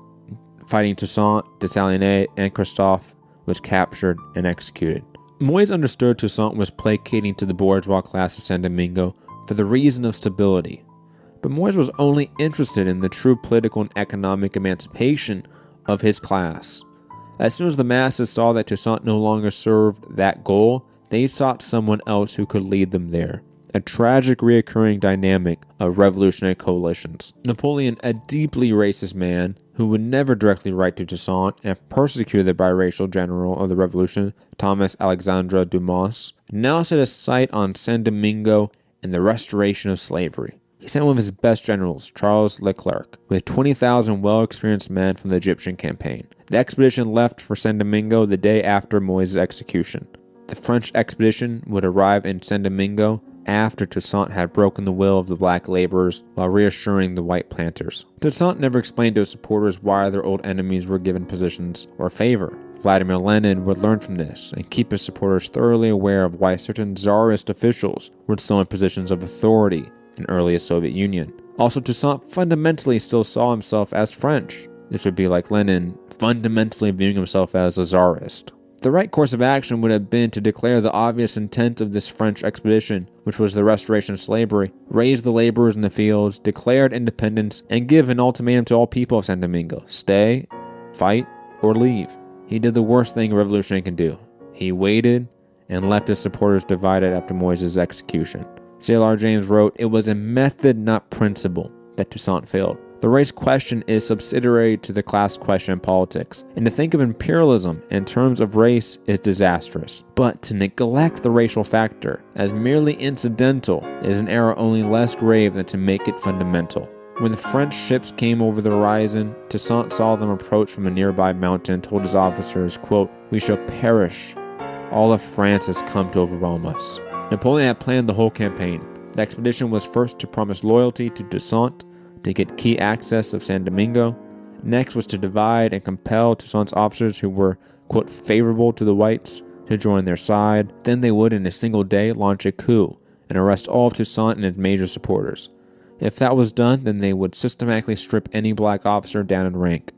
fighting Toussaint, Dessalines, and Christophe, was captured and executed. Moise understood Toussaint was placating to the bourgeois class of San Domingo for the reason of stability. But Moise was only interested in the true political and economic emancipation of his class. As soon as the masses saw that Toussaint no longer served that goal, they sought someone else who could lead them there. A tragic reoccurring dynamic of revolutionary coalitions. Napoleon, a deeply racist man who would never directly write to Toussaint and persecuted the biracial general of the revolution, Thomas Alexandre Dumas, now set his sight on San Domingo and the restoration of slavery. He sent one of his best generals, Charles Leclerc, with 20,000 well-experienced men from the Egyptian campaign. The expedition left for San Domingo the day after Moise's execution. The French expedition would arrive in San Domingo after Toussaint had broken the will of the black laborers while reassuring the white planters. Toussaint never explained to his supporters why their old enemies were given positions or favor. Vladimir Lenin would learn from this and keep his supporters thoroughly aware of why certain czarist officials were still in positions of authority in earlier Soviet Union. Also, Toussaint fundamentally still saw himself as French. This would be like Lenin fundamentally viewing himself as a czarist. The right course of action would have been to declare the obvious intent of this French expedition, which was the restoration of slavery, raise the laborers in the fields, declare independence, and give an ultimatum to all people of San Domingo: stay, fight, or leave. He did the worst thing a revolutionary can do. He waited and left his supporters divided after Moise's execution. C.L.R. James wrote, "It was a method, not principle, that Toussaint failed. The race question is subsidiary to the class question in politics, and to think of imperialism in terms of race is disastrous. But to neglect the racial factor as merely incidental is an error only less grave than to make it fundamental." When the French ships came over the horizon, Toussaint saw them approach from a nearby mountain and told his officers, quote, "We shall perish. All of France has come to overwhelm us." Napoleon had planned the whole campaign. The expedition was first to promise loyalty to Toussaint, to get key access of San Domingo. Next was to divide and compel Toussaint's officers who were, quote, favorable to the whites to join their side. Then they would, in a single day, launch a coup and arrest all of Toussaint and his major supporters. If that was done, then they would systematically strip any black officer down in rank.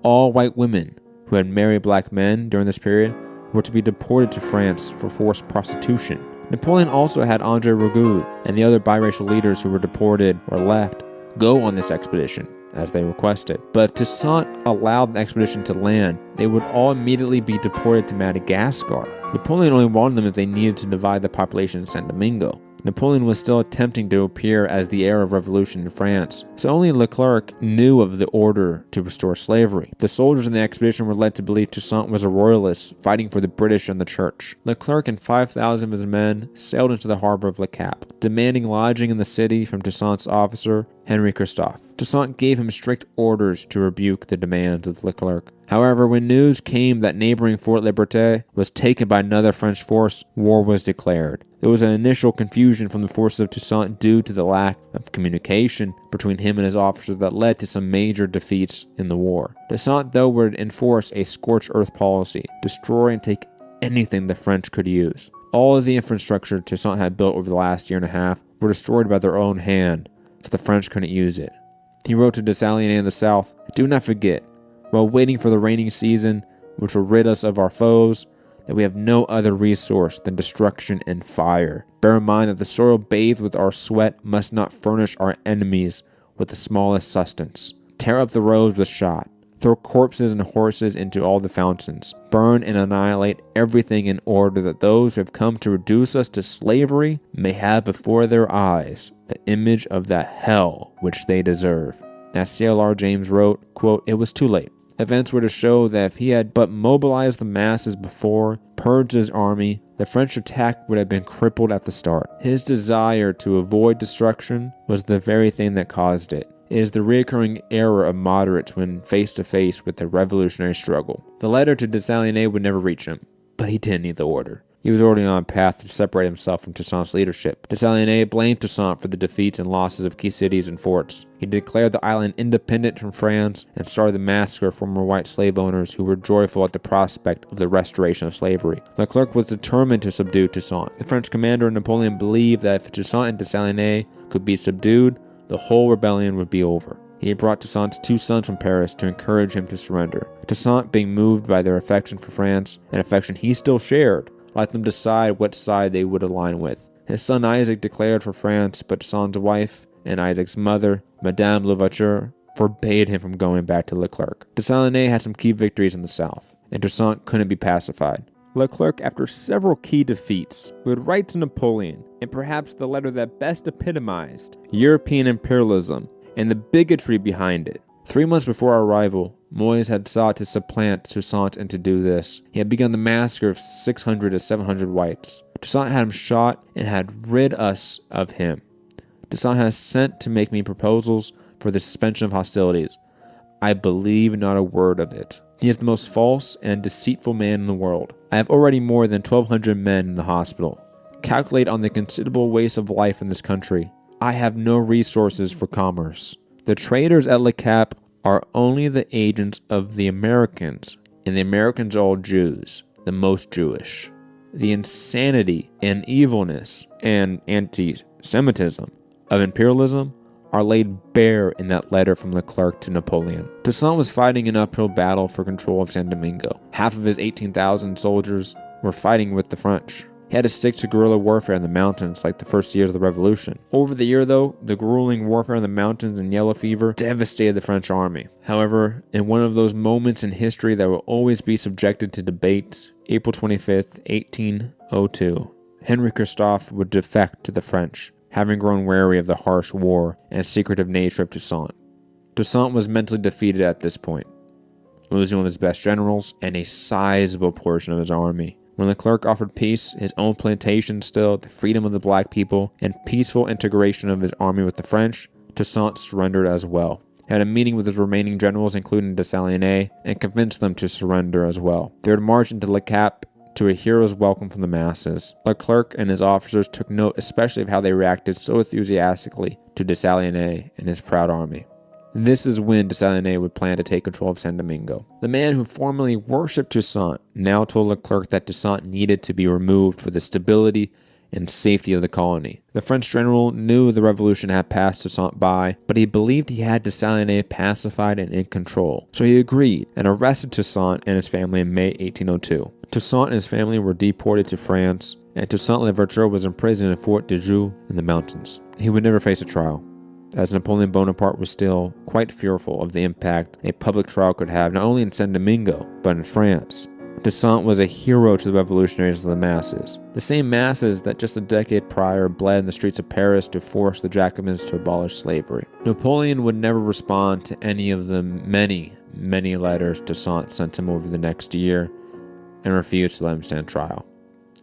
All white women who had married black men during this period were to be deported to France for forced prostitution. Napoleon also had André Rigaud and the other biracial leaders who were deported or left go on this expedition, as they requested. But if Toussaint allowed the expedition to land, they would all immediately be deported to Madagascar. Napoleon only wanted them if they needed to divide the population in San Domingo. Napoleon was still attempting to appear as the heir of revolution in France, so only Leclerc knew of the order to restore slavery. The soldiers in the expedition were led to believe Toussaint was a royalist fighting for the British and the church. Leclerc and 5,000 of his men sailed into the harbor of Le Cap. demanding lodging in the city from Toussaint's officer, Henri Christophe. Toussaint gave him strict orders to rebuke the demands of Leclerc. However, when news came that neighboring Fort Liberté was taken by another French force, war was declared. There was an initial confusion from the forces of Toussaint due to the lack of communication between him and his officers that led to some major defeats in the war. Toussaint, though, would enforce a scorched earth policy, destroy and take anything the French could use. All of the infrastructure Toussaint had built over the last year and a half were destroyed by their own hand, so the French couldn't use it. He wrote to Dessalines in the south, "Do not forget, while waiting for the rainy season, which will rid us of our foes, that we have no other resource than destruction and fire. Bear in mind that the soil bathed with our sweat must not furnish our enemies with the smallest sustenance. Tear up the roads with shot. Throw corpses and horses into all the fountains. Burn and annihilate everything in order that those who have come to reduce us to slavery may have before their eyes the image of that hell which they deserve." As CLR James wrote, quote, "It was too late. Events were to show that if he had but mobilized the masses before, purged his army, the French attack would have been crippled at the start. His desire to avoid destruction was the very thing that caused it. It is the recurring error of moderates when face to face with the revolutionary struggle." The letter to Dessalines would never reach him, but he didn't need the order. He was already on a path to separate himself from Toussaint's leadership. Dessalines blamed Toussaint for the defeats and losses of key cities and forts. He declared the island independent from France and started the massacre of former white slave owners who were joyful at the prospect of the restoration of slavery. Leclerc was determined to subdue Toussaint. The French commander Napoleon believed that if Toussaint and Dessalines could be subdued, the whole rebellion would be over. He had brought Toussaint's 2 sons from Paris to encourage him to surrender. Toussaint, being moved by their affection for France, an affection he still shared, let them decide what side they would align with. His son Isaac declared for France, but Toussaint's wife and Isaac's mother, Madame Louverture, forbade him from going back to Leclerc. Dessalines had some key victories in the south, and Toussaint couldn't be pacified. Leclerc, after several key defeats, would write to Napoleon, in perhaps the letter that best epitomized European imperialism and the bigotry behind it. 3 months before our arrival, Moyes had sought to supplant Toussaint, and to do this, he had begun the massacre of 600 to 700 whites. Toussaint had him shot and had rid us of him. Toussaint has sent to make me proposals for the suspension of hostilities. I believe not a word of it. He is the most false and deceitful man in the world. I have already more than 1,200 men in the hospital. Calculate on the considerable waste of life in this country. I have no resources for commerce. The traders at Le Cap are only the agents of the Americans, and the Americans are all Jews, the most Jewish. The insanity and evilness and anti-Semitism of imperialism are laid bare in that letter from Leclerc to Napoleon. Toussaint was fighting an uphill battle for control of Saint Domingo. Half of his 18,000 soldiers were fighting with the French. He had to stick to guerrilla warfare in the mountains like the first years of the revolution. Over the year, though, the grueling warfare in the mountains and yellow fever devastated the French army. However, in one of those moments in history that will always be subjected to debate, April 25th, 1802, Henri Christophe would defect to the French, having grown wary of the harsh war and secretive nature of Toussaint. Toussaint was mentally defeated at this point, losing one of his best generals and a sizable portion of his army. When Leclerc offered peace, his own plantation still, the freedom of the black people, and peaceful integration of his army with the French, Toussaint surrendered as well. He had a meeting with his remaining generals, including Dessalines, and convinced them to surrender as well. They would march into Le Cap to a hero's welcome from the masses. Leclerc and his officers took note especially of how they reacted so enthusiastically to Dessalines and his proud army. This is when Dessalines would plan to take control of Saint Domingo. The man who formerly worshipped Toussaint now told Leclerc that Toussaint needed to be removed for the stability and safety of the colony. The French general knew the revolution had passed Toussaint by, but he believed he had Dessalines pacified and in control. So he agreed and arrested Toussaint and his family in May 1802. Toussaint and his family were deported to France, and Toussaint Louverture was imprisoned in Fort de Joux in the mountains. He would never face a trial, as Napoleon Bonaparte was still quite fearful of the impact a public trial could have not only in Saint Domingo, but in France. Toussaint was a hero to the revolutionaries of the masses, the same masses that just a decade prior bled in the streets of Paris to force the Jacobins to abolish slavery. Napoleon would never respond to any of the many letters Toussaint sent him over the next year, and refused to let him stand trial.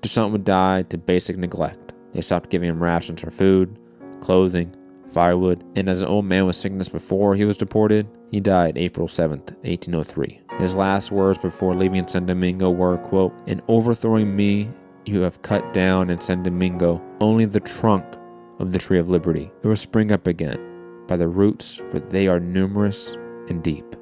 Toussaint would die to basic neglect. They stopped giving him rations for food, clothing, firewood, and as an old man with sickness before he was deported, he died April 7th, 1803. His last words before leaving San Domingo were, quote, "In overthrowing me, you have cut down in San Domingo only the trunk of the tree of liberty. It will spring up again by the roots, for they are numerous and deep."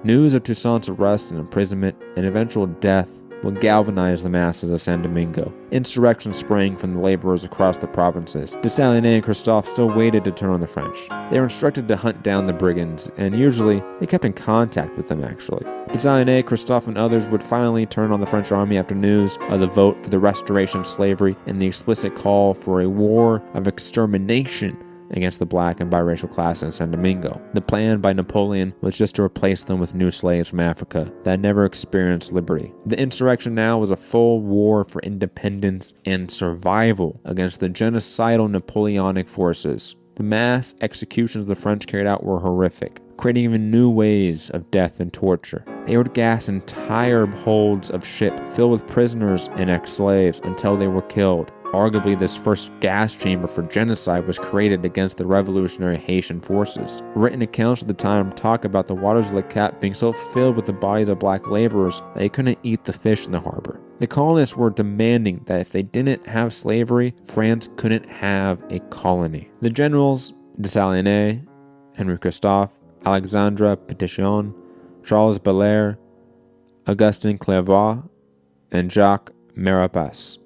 News of Toussaint's arrest and imprisonment and eventual death will galvanize the masses of San Domingo. Insurrection sprang from the laborers across the provinces. Dessalines and Christophe still waited to turn on the French. They were instructed to hunt down the brigands, and usually they kept in contact with them actually. Dessalines, Christophe, and others would finally turn on the French army after news of the vote for the restoration of slavery and the explicit call for a war of extermination against the black and biracial class in San Domingo. The plan by Napoleon was just to replace them with new slaves from Africa that had never experienced liberty. The insurrection now was a full war for independence and survival against the genocidal Napoleonic forces. The mass executions the French carried out were horrific, creating even new ways of death and torture. They would gas entire holds of ship filled with prisoners and ex-slaves until they were killed. Arguably, this first gas chamber for genocide was created against the revolutionary Haitian forces. Written accounts at the time talk about the waters of Le Cap being so filled with the bodies of black laborers that they couldn't eat the fish in the harbor. The colonists were demanding that if they didn't have slavery, France couldn't have a colony. The generals, Dessalines, Henri Christophe, Alexandre Pétion, Charles Belair, Augustin Clervaux, and Jacques Maurepas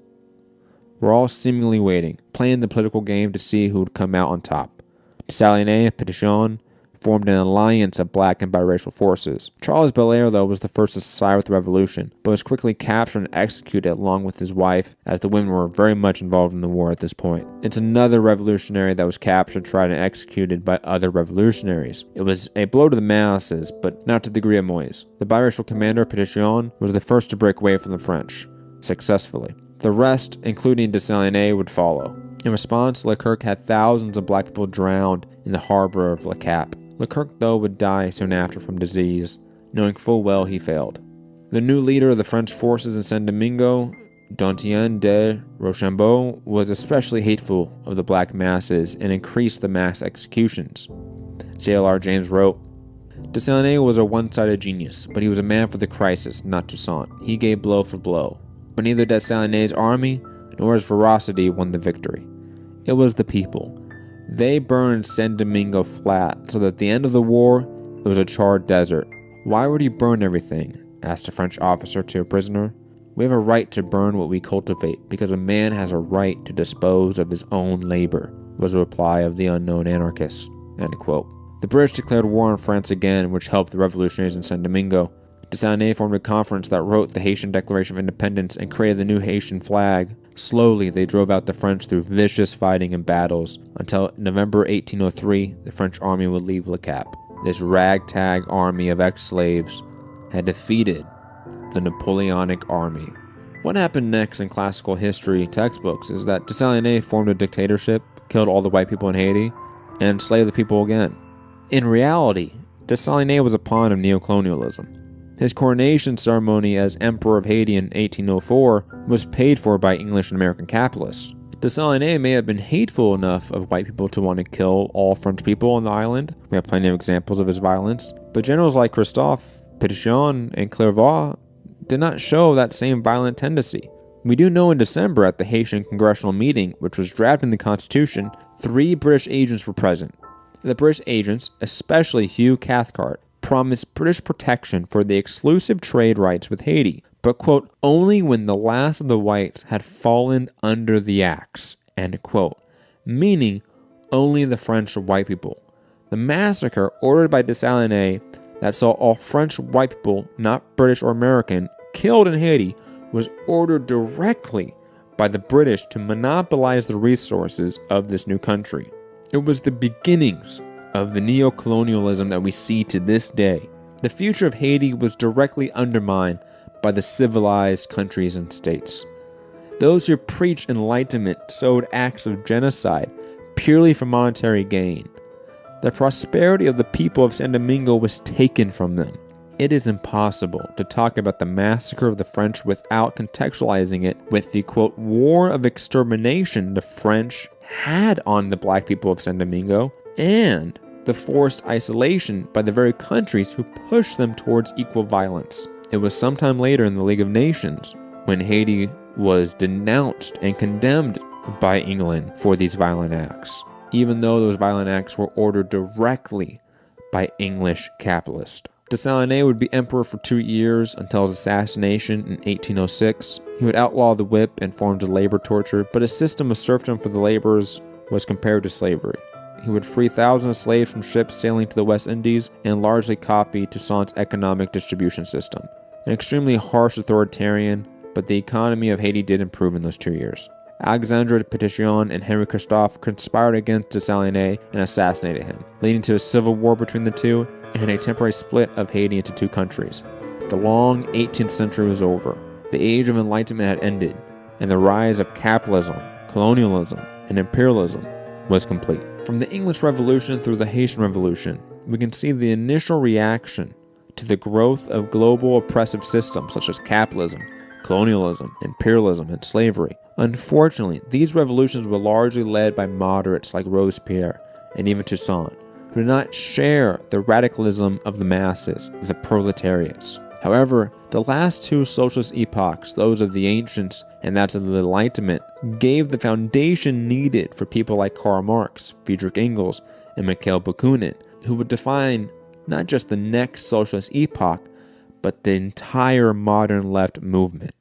were all seemingly waiting, playing the political game to see who would come out on top. Dessalines and Pétion formed an alliance of black and biracial forces. Charles Belair, though, was the first to side with the revolution, but was quickly captured and executed along with his wife, as the women were very much involved in the war at this point. It's another revolutionary that was captured, tried, and executed by other revolutionaries. It was a blow to the masses, but not to the degree of Moise. The biracial commander, Pétion, was the first to break away from the French, successfully. The rest, including Dessalines, would follow. In response, Leclerc had thousands of black people drowned in the harbor of Le Cap. Leclerc, though, would die soon after from disease, knowing full well he failed. The new leader of the French forces in Saint Domingo, Dontien de Rochambeau, was especially hateful of the black masses and increased the mass executions. JLR James wrote, "Dessalines was a one-sided genius, but he was a man for the crisis, not Toussaint. He gave blow for blow. But neither Dessalines' army nor his ferocity won the victory. It was the people. They burned San Domingo flat, so that at the end of the war, it was a charred desert. Why would he burn everything?" asked a French officer to a prisoner. "We have a right to burn what we cultivate, because a man has a right to dispose of his own labor," was the reply of the unknown anarchist. End quote. The British declared war on France again, which helped the revolutionaries in San Domingo. Dessalines formed a conference that wrote the Haitian Declaration of Independence and created the new Haitian flag. Slowly, they drove out the French through vicious fighting and battles, until November 1803, the French army would leave Le Cap. This ragtag army of ex-slaves had defeated the Napoleonic army. What happened next in classical history textbooks is that Dessalines formed a dictatorship, killed all the white people in Haiti, and enslaved the people again. In reality, Dessalines was a pawn of neocolonialism. His coronation ceremony as Emperor of Haiti in 1804 was paid for by English and American capitalists. Dessalines may have been hateful enough of white people to want to kill all French people on the island. We have plenty of examples of his violence. But generals like Christophe, Pétion, and Clervaux did not show that same violent tendency. We do know in December at the Haitian congressional meeting, which was drafting the Constitution, 3 British agents were present. The British agents, especially Hugh Cathcart, promised British protection for the exclusive trade rights with Haiti, but, quote, only when the last of the whites had fallen under the axe, end quote, meaning only the French or white people. The massacre ordered by Dessalines that saw all French white people, not British or American, killed in Haiti was ordered directly by the British to monopolize the resources of this new country. It was the beginnings of the neocolonialism that we see to this day. The future of Haiti was directly undermined by the civilized countries and states. Those who preached Enlightenment sowed acts of genocide purely for monetary gain. The prosperity of the people of San Domingo was taken from them. It is impossible to talk about the massacre of the French without contextualizing it with the, quote, war of extermination the French had on the black people of San Domingo, and the forced isolation by the very countries who pushed them towards equal violence. It was sometime later in the League of Nations when Haiti was denounced and condemned by England for these violent acts, even though those violent acts were ordered directly by English capitalists. Dessalines would be emperor for 2 years until his assassination in 1806. He would outlaw the whip and forms of labor torture, but a system of serfdom for the laborers was compared to slavery. He would free thousands of slaves from ships sailing to the West Indies and largely copy Toussaint's economic distribution system. An extremely harsh authoritarian, but the economy of Haiti did improve in those 2 years. Alexandre de Pétion and Henri Christophe conspired against Dessalines and assassinated him, leading to a civil war between the two and a temporary split of Haiti into 2 countries. The long 18th century was over. The age of Enlightenment had ended, and the rise of capitalism, colonialism, and imperialism was complete. From the English Revolution through the Haitian Revolution, we can see the initial reaction to the growth of global oppressive systems such as capitalism, colonialism, imperialism, and slavery. Unfortunately, these revolutions were largely led by moderates like Robespierre and even Toussaint, who did not share the radicalism of the masses, the proletariats. However, the last 2 socialist epochs, those of the ancients and that of the Enlightenment, gave the foundation needed for people like Karl Marx, Friedrich Engels, and Mikhail Bakunin, who would define not just the next socialist epoch, but the entire modern left movement.